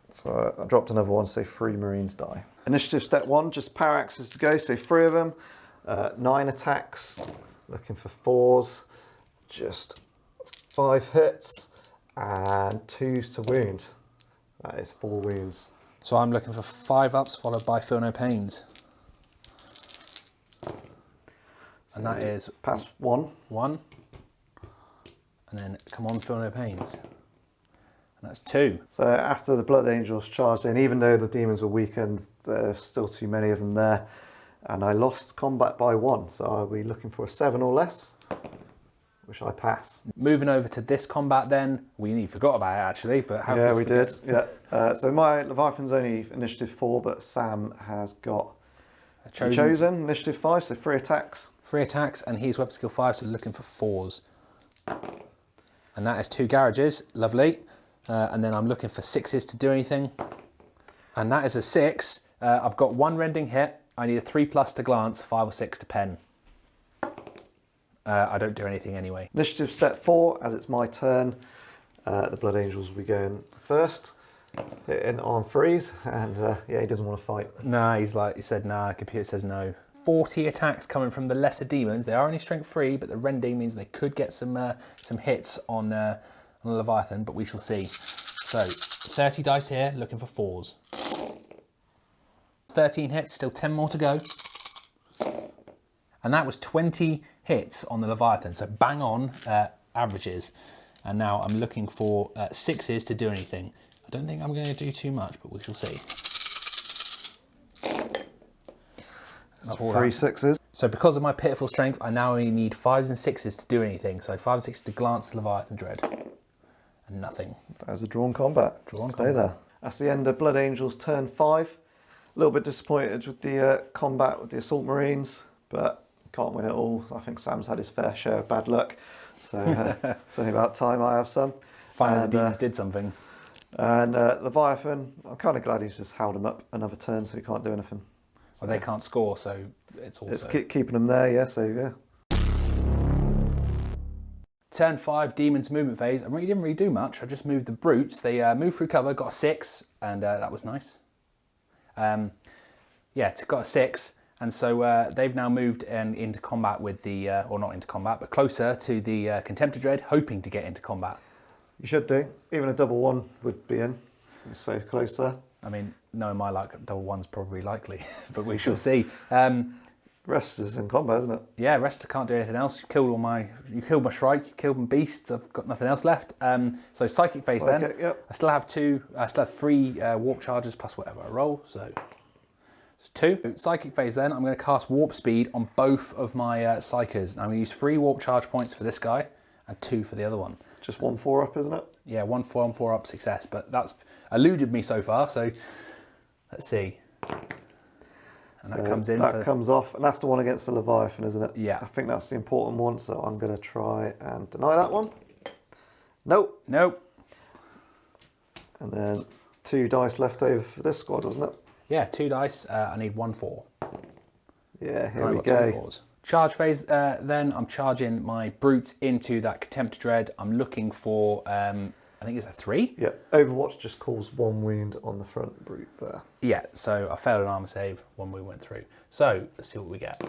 So I dropped another one, so 3 Marines die. Initiative step 1, just power axes to go, so 3 of them. 9 attacks, looking for 4s, just 5 hits and 2s to wound. That is 4 wounds. So I'm looking for 5 ups followed by feel no pains. So and that is pass 1. 1. And then come on, feel no pains. And that's 2. So after the Blood Angels charged in, even though the demons were weakened, there's still too many of them there. And I lost combat by 1, so I'll be looking for a 7 or less, which I pass. Moving over to this combat then, we forgot about it actually, but how yeah, we did. Yeah. So my Leviathan's only initiative 4, but Sam has got chosen initiative 5, so 3 attacks. 3 attacks, and he's weapon skill 5, so looking for 4s. And that is 2 garages, lovely. And then I'm looking for 6s to do anything. And that is a 6. I've got 1 rending hit. I need a 3+ to glance, 5 or 6 to pen. I don't do anything anyway. Initiative step 4, as it's my turn, the Blood Angels will be going first. Hitting on 3s, and yeah, he doesn't want to fight. Nah, he said nah, computer says no. 40 attacks coming from the lesser demons. They are only strength 3, but the rending means they could get some hits on a Leviathan, but we shall see. So 30 dice here, looking for 4s. 13 hits, still 10 more to go. And that was 20 hits on the Leviathan, so bang on averages. And now I'm looking for 6s to do anything. I don't think I'm going to do too much, but we shall see. 3 6s. So because of my pitiful strength, I now only need 5s and 6s to do anything. So 5 and 6s to glance the Leviathan Dread. And nothing. That is a drawn combat. Stay there. That's the end of Blood Angels turn 5. A little bit disappointed with the combat with the Assault Marines, but can't win it all. I think Sam's had his fair share of bad luck. So it's only about time I have some. Finally, the demons did something. And Leviathan, I'm kind of glad he's just held him up another turn so he can't do anything. Well, they can't score, so it's also... It's keeping them there, yeah, so yeah. Turn 5, Demons movement phase. I didn't really do much. I just moved the Brutes. They moved through cover, got a 6, and that was nice. Yeah, got a 6, and so they've now moved into combat with the, or not into combat, but closer to the Contemptor Dread, hoping to get into combat. You should do. Even a double 1 would be in. It's so close there. I mean, knowing my luck, double 1's probably likely, but we shall see. Rest is in combat, isn't it? Yeah, rest can't do anything else. You killed my Shrike, you killed my beasts. I've got nothing else left. So psychic phase then. Yep. I still have 3 warp charges plus whatever I roll. So it's 2. Psychic phase then. I'm going to cast warp speed on both of my psychers. I'm going to use 3 warp charge points for this guy and 2 for the other one. Just 1 4-up, isn't it? Yeah, 1 4-up success, but that's eluded me so far. So let's see. And so that comes in. That comes off, and that's the one against the Leviathan, isn't it? Yeah. I think that's the important one, so I'm going to try and deny that one. Nope. Nope. And then 2 dice left over for this squad, wasn't it? Yeah, 2 dice. I need 1 4. Yeah, here I've we got go. 2 4s. Charge phase, then I'm charging my Brutes into that Contemptor Dread. I'm looking for, I think it's a 3. Yeah, Overwatch just calls 1 wound on the front Brute there. Yeah, so I failed an armor save, 1 wound went through. So let's see what we get.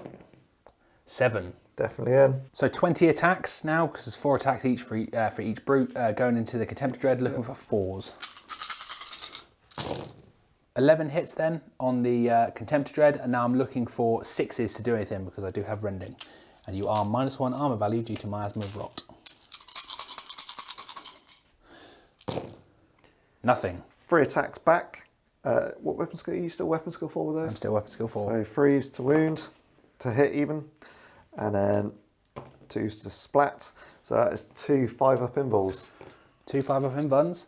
7. Definitely in. So 20 attacks now, because there's 4 attacks each for each brute, going into the Contemptor Dread, looking for 4s. 11 hits then on the Contemptor Dread, and now I'm looking for 6s to do anything because I do have rending. And you are -1 armour value due to miasma of rot. Nothing. 3 attacks back. What weapon skill? Are you still weapon skill 4 with those? I'm still weapon skill 4. So 3s to wound, to hit even, and then 2s to splat. So that is 2 5-up invols. 2 5-up invuns.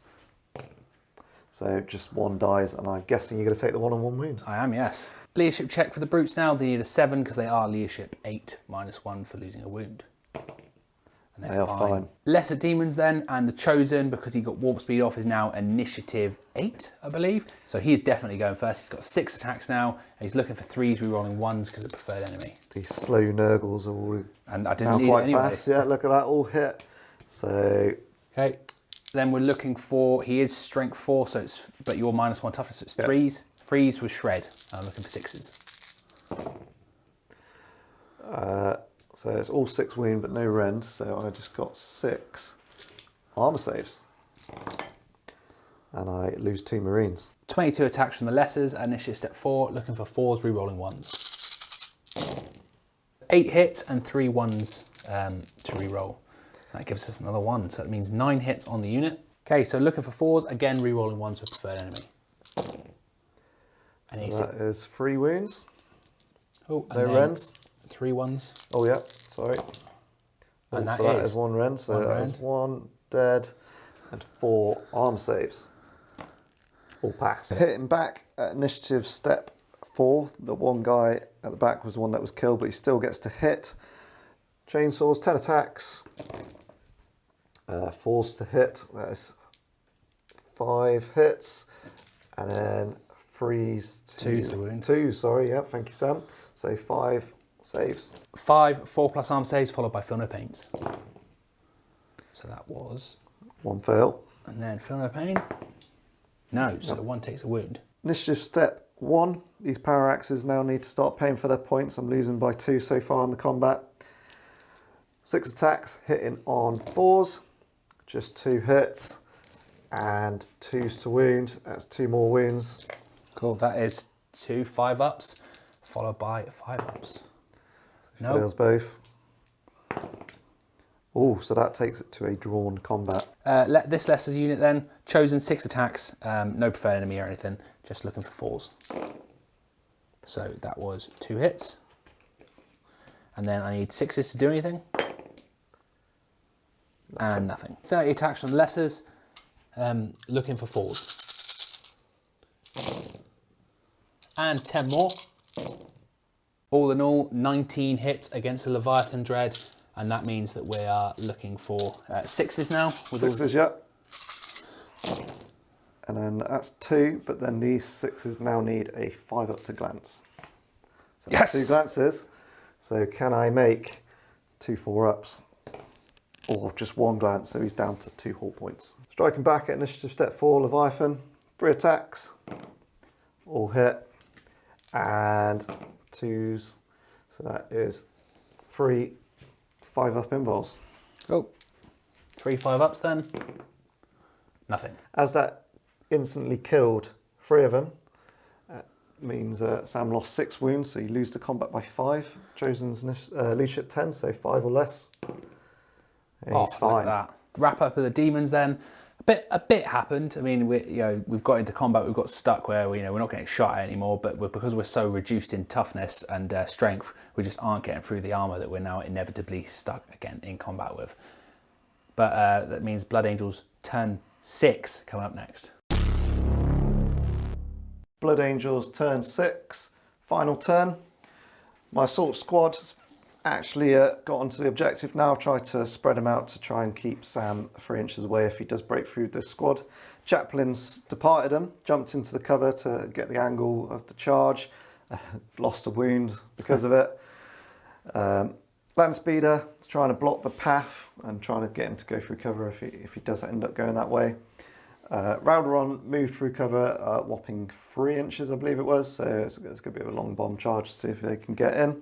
So just 1 dies, and I'm guessing you're going to take the 1-on-1 wound. I am, yes. Leadership check for the brutes now. They need a 7 because they are leadership 8, -1 for losing a wound. And They are fine. Lesser demons then, and the chosen, because he got warp speed off, is now initiative 8, I believe. So he's definitely going first. He's got 6 attacks now, and he's looking for 3s, re-rolling 1s because of preferred enemy. These slow Nurgles are all And I didn't now need quite it anyway. fast. Yeah, look at that, all hit. So Okay. Then we're looking for, he is strength 4, so it's, but you're -1 toughness, so it's 3s. 3s with shred. I'm looking for 6s. So it's all 6 wound, but no rend. So I just got 6 armor saves. And I lose 2 Marines. 22 attacks from the lessers, initiative step 4, looking for 4s, re-rolling 1s. 8 hits and 3 1s to re-roll. That gives us another 1, so it means 9 hits on the unit. Okay, so looking for 4s, again re-rolling 1s with preferred enemy. And So that is 3 wounds. Oh, No rends. 3 1s. Oh yeah, sorry. And so that is 1 rend. So that is 1 dead and 4 armor saves. All pass. Hitting back at initiative step 4. The one guy at the back was the one that was killed, but he still gets to hit. Chainsaws, 10 attacks. 4s to hit. That is 5 hits. And then 3s to... 2s to wound. 2, sorry, yeah, thank you, Sam. So 5 saves. 5 4+ arm saves followed by feel no pains. So that was... 1 fail. And then feel no pain. No, so the 1 takes a wound. Initiative step 1. These power axes now need to start paying for their points. I'm losing by 2 so far in the combat. 6 attacks, hitting on 4s. Just 2 hits. And 2s to wound. That's 2 more wounds. Cool, that is 2 5-ups followed by 5-ups. No. Fails both. Oh, so that takes it to a drawn combat. This Lesser's unit then, chosen 6 attacks, no preferred enemy or anything, just looking for 4s. So that was 2 hits. And then I need 6s to do anything. And nothing. 30 attacks from the Lessers, looking for 4s. And 10 more. All in all, 19 hits against the Leviathan Dread. And that means that we are looking for 6s now. With 6s, yep. And then that's 2, but then these 6s now need a 5-up to glance. So yes! 2 glances. So can I make 2 4-ups? Or just 1 glance, so he's down to 2 hull points. Striking back at initiative step 4, Leviathan. 3 attacks. All hit. And 2s. So that is 3 5-up invols. Oh, 3 5-ups then. Nothing. As that instantly killed 3 of them, means Sam lost 6 wounds, so you lose the combat by 5. Chosen's leadership 10, so 5 or less. And he's fine. Look at that. Wrap up of the demons then. A bit happened. I mean, we've got into combat. We've got stuck where we're not getting shot at anymore. But because we're so reduced in toughness and strength, we just aren't getting through the armor that we're now inevitably stuck again in combat with. But that means Blood Angels turn 6 coming up next. Blood Angels turn 6, final turn. My assault squad actually got onto the objective now. I've tried to spread them out to try and keep Sam 3 inches away if he does break through this squad. Chaplin's departed him, jumped into the cover to get the angle of the charge, lost a wound because of it. Landspeeder is trying to block the path and trying to get him to go through cover if he does end up going that way. Raldoron moved through cover, whopping 3 inches, I believe it was, so it's going to be a long bomb charge to see if they can get in.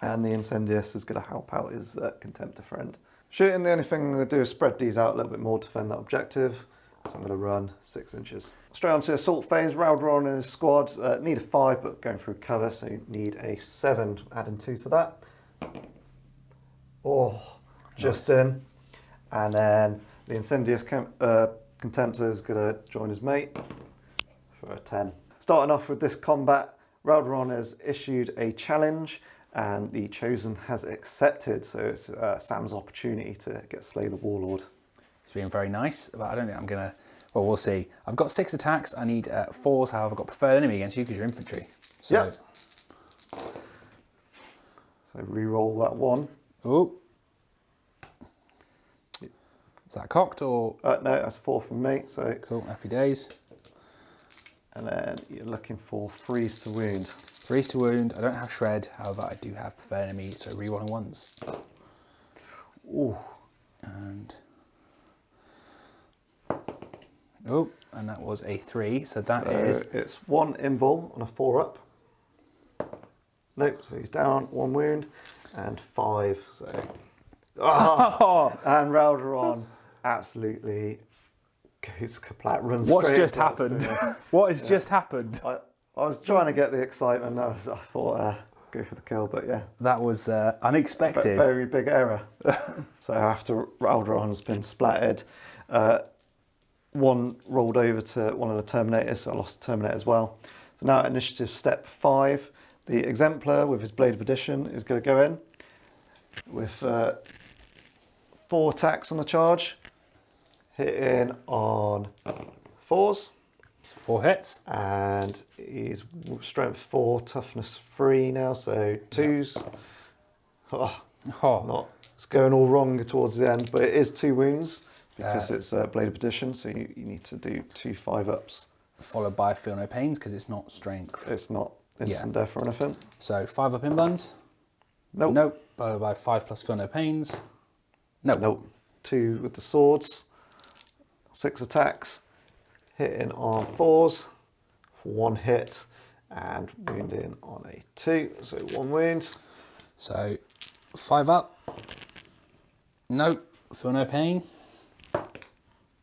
And the Incendius is going to help out his Contemptor friend. Shooting, the only thing I'm going to do is spread these out a little bit more to defend that objective. So I'm going to run 6 inches. Straight on to assault phase. Raldoron and his squad need a 5, but going through cover, so you need a 7, adding 2 to that. Oh, just nice. In. And then the Incendius Contemptor is going to join his mate for a 10. Starting off with this combat, Raldoron has issued a challenge and the Chosen has accepted, so it's Sam's opportunity to get Slay the Warlord. It's been very nice, but I don't think I'm going to... Well, we'll see. I've got 6 attacks. I need 4s, however, I've got preferred enemy against you because you're infantry. So, yep. So re-roll that 1. Ooh. Is that cocked or...? No, that's 4 from me, so... Cool, happy days. And then you're looking for 3s to wound. 3s to wound. I don't have shred, however, I do have preferred enemy, so re-rolling 1s. Ooh. And... Oh, and that was a 3, so that is... It's 1 invul on a 4-up. Nope, so he's down, 1 wound, and 5, so... Oh! And Raldoron absolutely goes kaplat, runs What's straight just happened? What has just happened? I was trying to get the excitement, I thought go for the kill, but yeah. That was unexpected. Very big error. So after Raldoron's been splattered, 1 rolled over to one of the Terminators, so I lost the Terminator as well. So now at initiative step 5, the Exemplar with his Blade of Perdition is going to go in with 4 attacks on the charge, hitting on 4s. 4 hits. And he's strength 4, toughness 3 now, so 2s. It's going all wrong towards the end, but it is 2 wounds because it's Blade of Perdition, so you need to do 2 5-ups. Followed by Feel No Pains because it's not strength. It's not instant death or anything. So 5-up invuns. Nope. Nope. Followed by 5 plus Feel No Pains. Nope. Nope. 2 with the swords. 6 attacks. Hitting on 4s for 1 hit and wounding on a 2. So 1 wound. So 5 up. Nope. Feel no pain.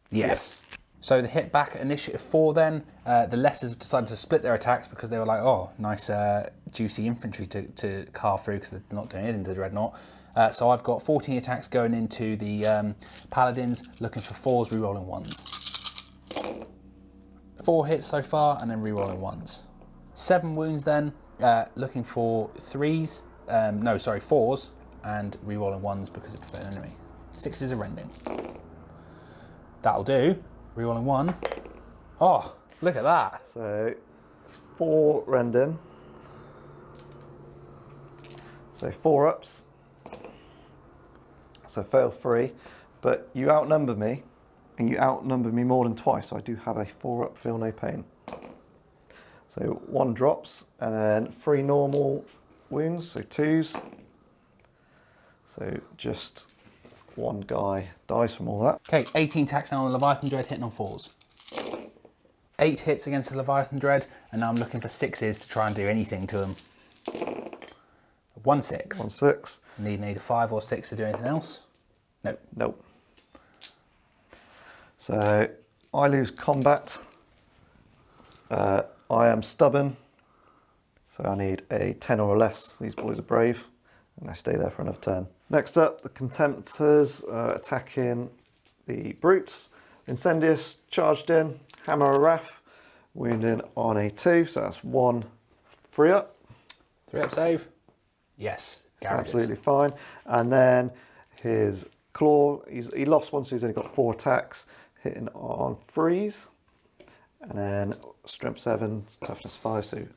Yes. So the hit back at initiative 4 then, the Lessers decided to split their attacks because they were like, oh, nice juicy infantry to carve through because they're not doing anything to the Dreadnought. So I've got 14 attacks going into the Paladins, looking for 4s, rerolling 1s. 4 hits so far and then rerolling 1s. 7 wounds then, looking for 3s, 4s and rerolling 1s because it's an enemy. 6 is a rending. That'll do. Rerolling 1. Oh, look at that. So it's 4 rending. So 4 ups. So fail 3. But you outnumber me, and you outnumber me more than twice. So I do have a 4-up feel no pain. So 1 drops, and then 3 normal wounds, so 2s. So just 1 guy dies from all that. Okay, 18 attacks now on the Leviathan Dread, hitting on 4s. 8 hits against the Leviathan Dread, and now I'm looking for 6s to try and do anything to them. 1 6. 1 6. Need a 5 or 6 to do anything else? Nope. Nope. So I lose combat. I am stubborn. So I need a 10 or less. These boys are brave. And I stay there for another turn. Next up, the Contemptors attacking the Brutes. Incendius charged in, Hammer of Wrath, wounding on a 2, so that's 1 3-up. 3-up save? Yes. Absolutely fine. And then his Claw, he lost 1, so he's only got 4 attacks, hitting on 3s. And then Strength 7, Toughness 5, so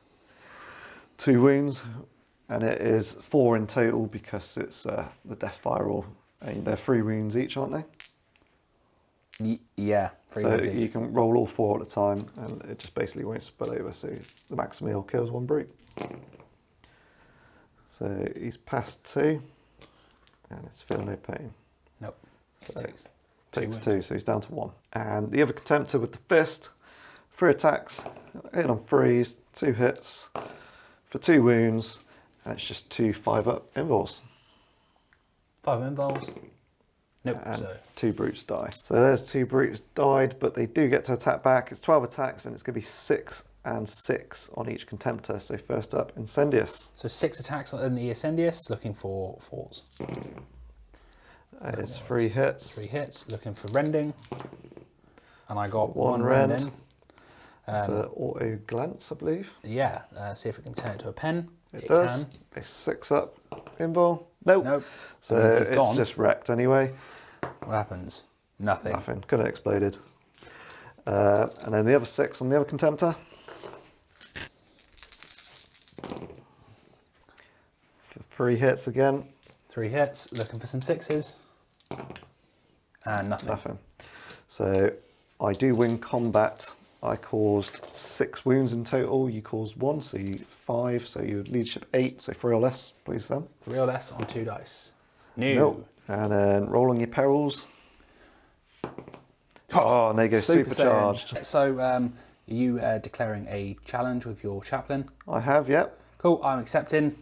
2 wounds. And it is 4 in total because it's the Death Fire roll. And they're 3 wounds each, aren't they? Yeah, 3 wounds each. So you can roll all 4 at a time and it just basically won't spill over. So the max meal kills 1 brute. So he's passed 2 and it's feel no pain. Nope. So takes 2, so he's down to 1. And the other Contemptor with the Fist, 3 attacks, hitting on 3s, 2 hits for 2 wounds. And it's just 2 5-up invols. 5 invols. Nope. And So 2 brutes die. So there's 2 brutes died, but they do get to attack back. It's 12 attacks, and it's going to be 6 and 6 on each Contemptor. So first up, Incendious. So 6 attacks in the Incendious, looking for 4s. It's 3 hits. 3 hits, looking for rending. And I got 1 one rend. rending. It's an auto glance, I believe. Yeah, see if it can turn it to a pen. It does. Can. A 6-up invul. Nope. Nope. So I mean, he's it's gone. just wrecked anyway. What happens? Nothing. Nothing. Could have exploded. And then the other 6 on the other Contemptor. For 3 hits again. 3 hits, looking for some 6s. And nothing. Nothing. So I do win combat. I caused 6 wounds in total. You caused 1, so you 5. So your leadership 8. So 3 or less, please, Sam. 3 or less on 2 dice. No. Nope. And then roll on your perils. Oh, and they go supercharged. Saiyan. So are you declaring a challenge with your chaplain? I have, yep. Cool, I'm accepting.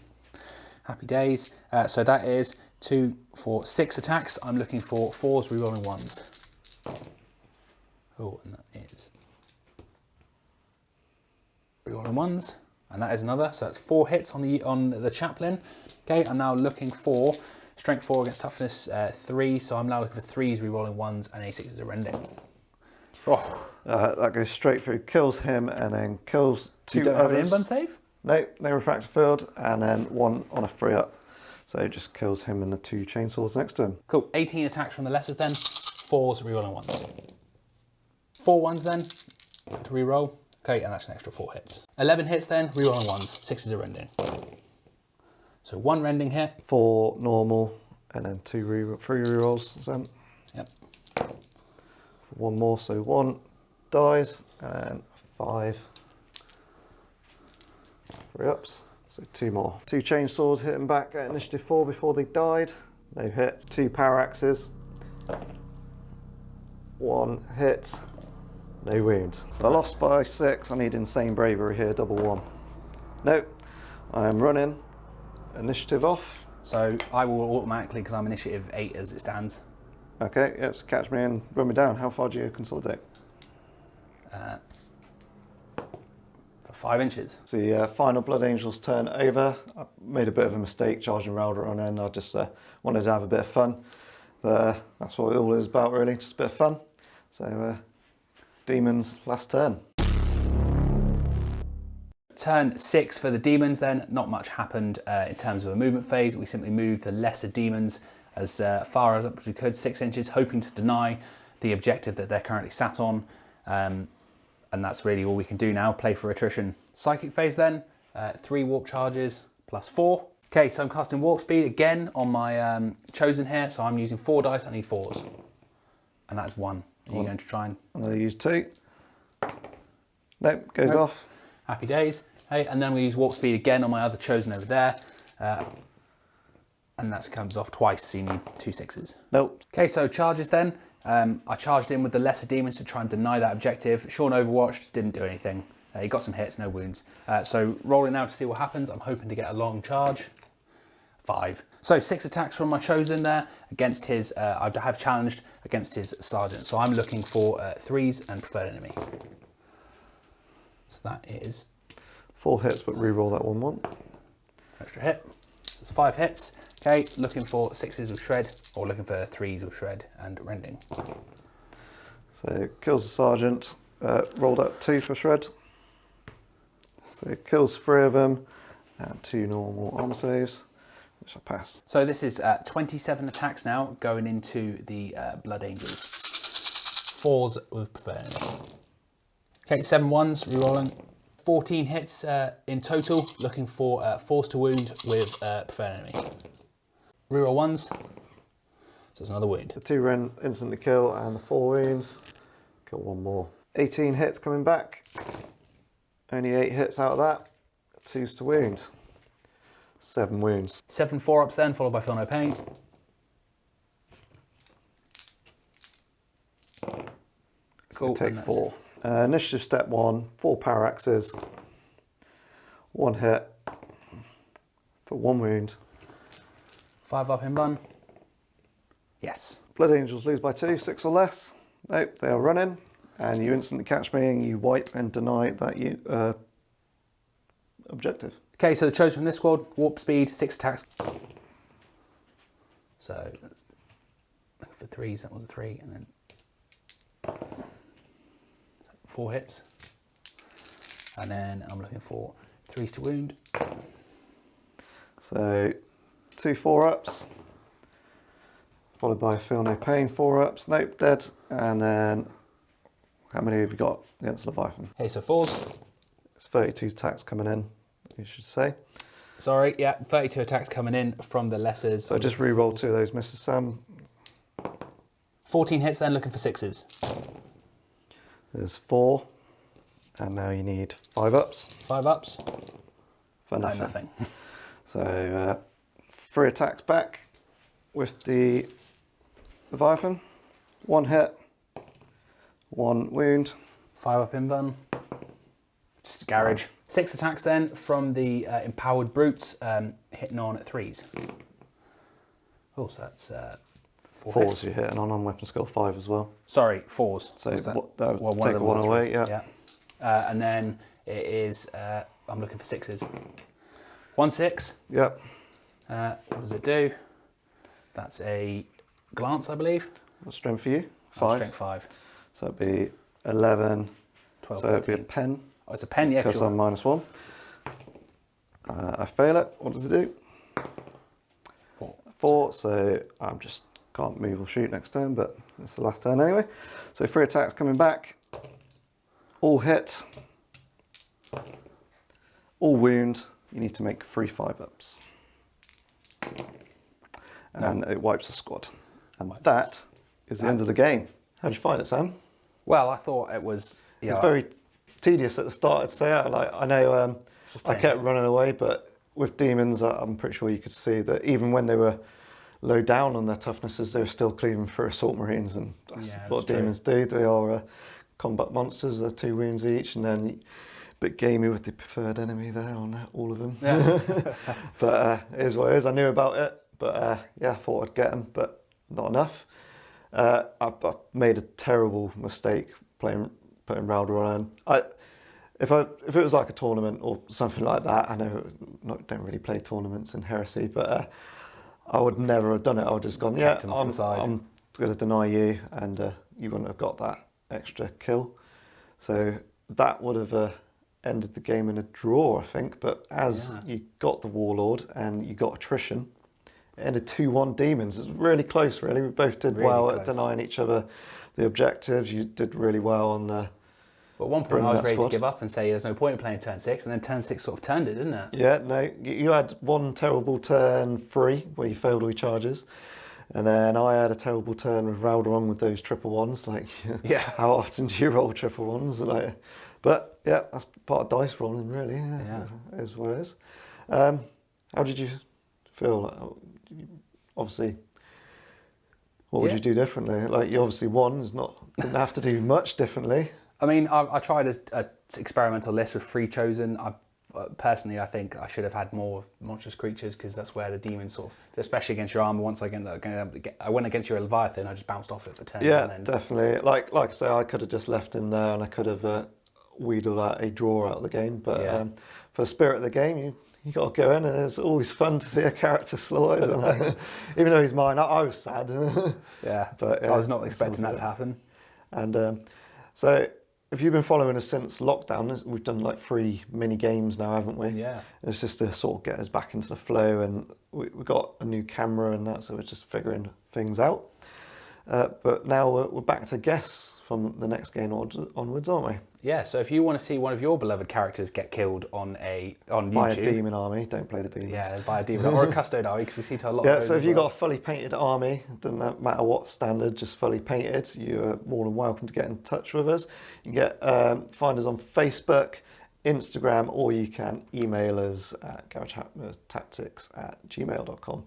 Happy days. So that is 2 for 6 attacks. I'm looking for 4s, rerolling 1s. Oh, and that is rerolling 1s, and that is another. So that's 4 hits on the chaplain. Okay, I'm now looking for strength 4 against toughness 3. So I'm now looking for 3s, rerolling 1s, and a 6 is a rending. Oh, That goes straight through, kills him, and then kills 2 you don't others. have an inbun save? No, no refractor field, and then 1 on a 3-up. So it just kills him and the 2 chainsaws next to him. Cool. 18 attacks from the lessers then. 4s, rerolling 1s. 4 1s then to reroll. Okay, and that's an extra 4 hits. 11 hits then, rerolling 1s. 6 is a rending. So 1 rending hit. 4 normal, and then 3 rerolls. So Yep. 1 more, so 1 dies, and 5 3-ups. So 2 more. 2 chainsaws hit him back at initiative 4 before they died. No hits. 2 power axes. 1 hit. No wound. So I lost by 6. I need insane bravery here, double 1. Nope. I am running. Initiative off. So I will automatically, because I'm initiative 8 as it stands. Okay, yep, so catch me and run me down. How far do you consolidate? For 5 inches. The final Blood Angel's turn over. I made a bit of a mistake charging Raldoron in. I just wanted to have a bit of fun. But that's what it all is about, really, just a bit of fun. So, Demons, last turn. Turn 6 for the demons then. Not much happened in terms of a movement phase. We simply moved the lesser demons as far as up as we could, 6 inches, hoping to deny the objective that they're currently sat on. And that's really all we can do now, play for attrition. Psychic phase then, 3 warp charges plus 4. Okay, so I'm casting warp speed again on my chosen here. So I'm using 4 dice, I need 4s. And that's 1. Are you going to try and... I'm going to use 2. Nope, goes Nope. off. Happy days. Hey, and then we use warp speed again on my other chosen over there. And that comes off twice, so you need 2 6s. Nope. Okay, so charges then. I charged in with the lesser demons to try and deny that objective. Sean overwatched, didn't do anything. He got some hits, no wounds. So rolling now to see what happens. I'm hoping to get a long charge. 5. So 6 attacks from my chosen there against his, I have challenged against his sergeant. So I'm looking for 3s and preferred enemy. So that is 4 hits, but re-roll that 1-1. extra hit. There's 5 hits. Okay, looking for 6s with shred, or looking for 3s with shred and rending. So kills the sergeant. Rolled out 2 for shred. So it kills 3 of them, and 2 normal armor saves, which I pass. So this is 27 attacks now, going into the Blood Angels. 4s with preferred enemy. Okay, 7 1s, rerolling. 14 hits in total, looking for 4s to wound with preferred enemy. Reroll 1s, so it's another wound. The 2 ren instantly kill, and the 4 wounds. Kill 1 more. 18 hits coming back. Only 8 hits out of that. 2s to wound. 7 wounds. 7 4-ups then, followed by Feel No Pain. Cool. Take 4. Initiative step 1, 4 power axes. 1 hit for 1 wound. 5 up in bun. Yes. Blood Angels lose by 2, 6 or less. Nope, they are running. And you instantly catch me and you wipe and deny that objective. Okay, so the chosen from this squad, warp speed, 6 attacks. So that's looking for 3s, that was a 3, and then 4 hits. And then I'm looking for 3s to wound. So 2 4-ups, followed by Feel No Pain 4-ups, nope, dead. And then how many have you got against Leviathan? Okay, so 4s. It's 32 attacks coming in, you should say. Sorry, yeah, 32 attacks coming in from the lessers. So just re-roll 2 of those, Mr. Sam. 14 hits then, looking for 6s. There's 4, and now you need 5 ups. 5 ups. For No, nothing. nothing. So 3 attacks back with the Leviathan. 1 hit, 1 wound. 5 up in bun. It's garage. 6 attacks then from the empowered brutes, hitting on at 3s. Oh, so that's 4 4s hits. you're hitting on weapon skill 5 as well. Sorry, 4s. So Was that- that would well, take of them one was a away, 3. yeah. And then it is, I'm looking for 6s. 1 6. Yep. What does it do? That's a glance, I believe. What's strength for you? Oh, 5. strength 5. So it'd be 11. 12, So it'd be 13. a pen. Oh, it's a pen, yeah, Because sure. I'm -1. I fail it. What does it do? 4. 4. So I just can't move or shoot next turn, but it's the last turn anyway. So 3 attacks coming back. All hit. All wound. You need to make 3 5-ups. And it wipes the squad. And that is the end of the game. How did you find it, Sam? Well, I thought it was... It was very tedious at the start, I'd say. I know I kept running away, but with Demons, I'm pretty sure you could see that even when they were low down on their toughnesses, they were still cleaving through Assault Marines, and that's what Demons do. They are combat monsters, they're 2 wounds each, and then a bit gamey with the preferred enemy there on all of them. Yeah. But it is what it is. I knew about it, but yeah, I thought I'd get them, but not enough. I made a terrible mistake putting Raldoron in. If it was like a tournament or something like that, I know don't really play tournaments in Heresy, but I would never have done it. I would have just gone, yeah, I'm going to deny you, and you wouldn't have got that extra kill. So that would have ended the game in a draw, I think. But as you got the Warlord and you got Attrition, it ended 2-1 Demons. It's really close, really. We both did Really well close. at denying each other the objectives. You did really well on the... But at one point I was ready to give up and say there's no point in playing turn 6, and then turn 6 sort of turned it, didn't it? Yeah, no, you had one terrible turn 3 where you failed all your charges, and then I had a terrible turn with Raldoron with those triple ones. Like, how often do you roll triple ones? Like, but yeah, that's part of dice rolling, really. Yeah, it is what it is. How did you feel? Obviously, what would you do differently? Like, you obviously won. Didn't have to do much differently. I mean, I tried an experimental list with 3 chosen. Personally, I think I should have had more monstrous creatures, because that's where the demons sort of, especially against your armour. Once I went against your Leviathan, I just bounced off it for turns. Yeah, and then... definitely. Like I say, I could have just left him there, and I could have wheedled out a draw out of the game. But for the spirit of the game, you got to go in, and it's always fun to see a character slaughtered. Even though he's mine, I was sad. But I was not expecting that to happen. And so, if you've been following us since lockdown, we've done like 3 mini games now, haven't we? Yeah. It's just to sort of get us back into the flow, and we got a new camera and that, so we're just figuring things out. But now we're back to guests from the next game onwards, aren't we? Yeah, so if you want to see one of your beloved characters get killed on YouTube... By a demon army, don't play the demons. Yeah, by a demon, or a custode army, because we see to a lot of Yeah, those so if as you've well. got a fully painted army, doesn't matter what standard, just fully painted, you're more than welcome to get in touch with us. You can find us on Facebook, Instagram, or you can email us at GarageHammerTactics@gmail.com.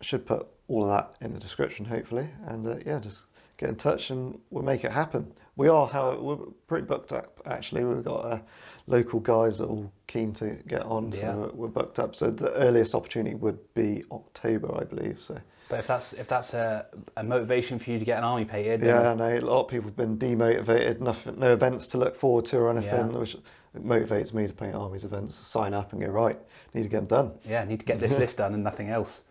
Should put all of that in the description, hopefully, and just get in touch and we'll make it happen. We're pretty booked up, actually. We've got local guys that are all keen to get on, so we're booked up. So the earliest opportunity would be October, I believe. So. But if that's a motivation for you to get an army painted, then... Yeah, I know a lot of people have been demotivated. No events to look forward to or anything, which motivates me to paint armies events. Sign up and go, right, need to get them done. Yeah, need to get this list done and nothing else.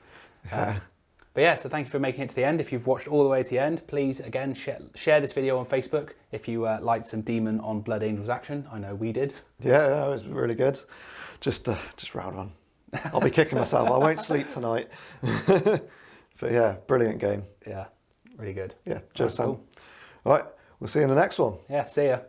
But yeah, so thank you for making it to the end. If you've watched all the way to the end, please again share this video on Facebook if you liked some Demon on Blood Angels action. I know we did. Yeah, it was really good. Just Raldoron. I'll be kicking myself. I won't sleep tonight. But yeah, brilliant game. Yeah, really good. Yeah, just Sam. Cool. All right, we'll see you in the next one. Yeah, see ya.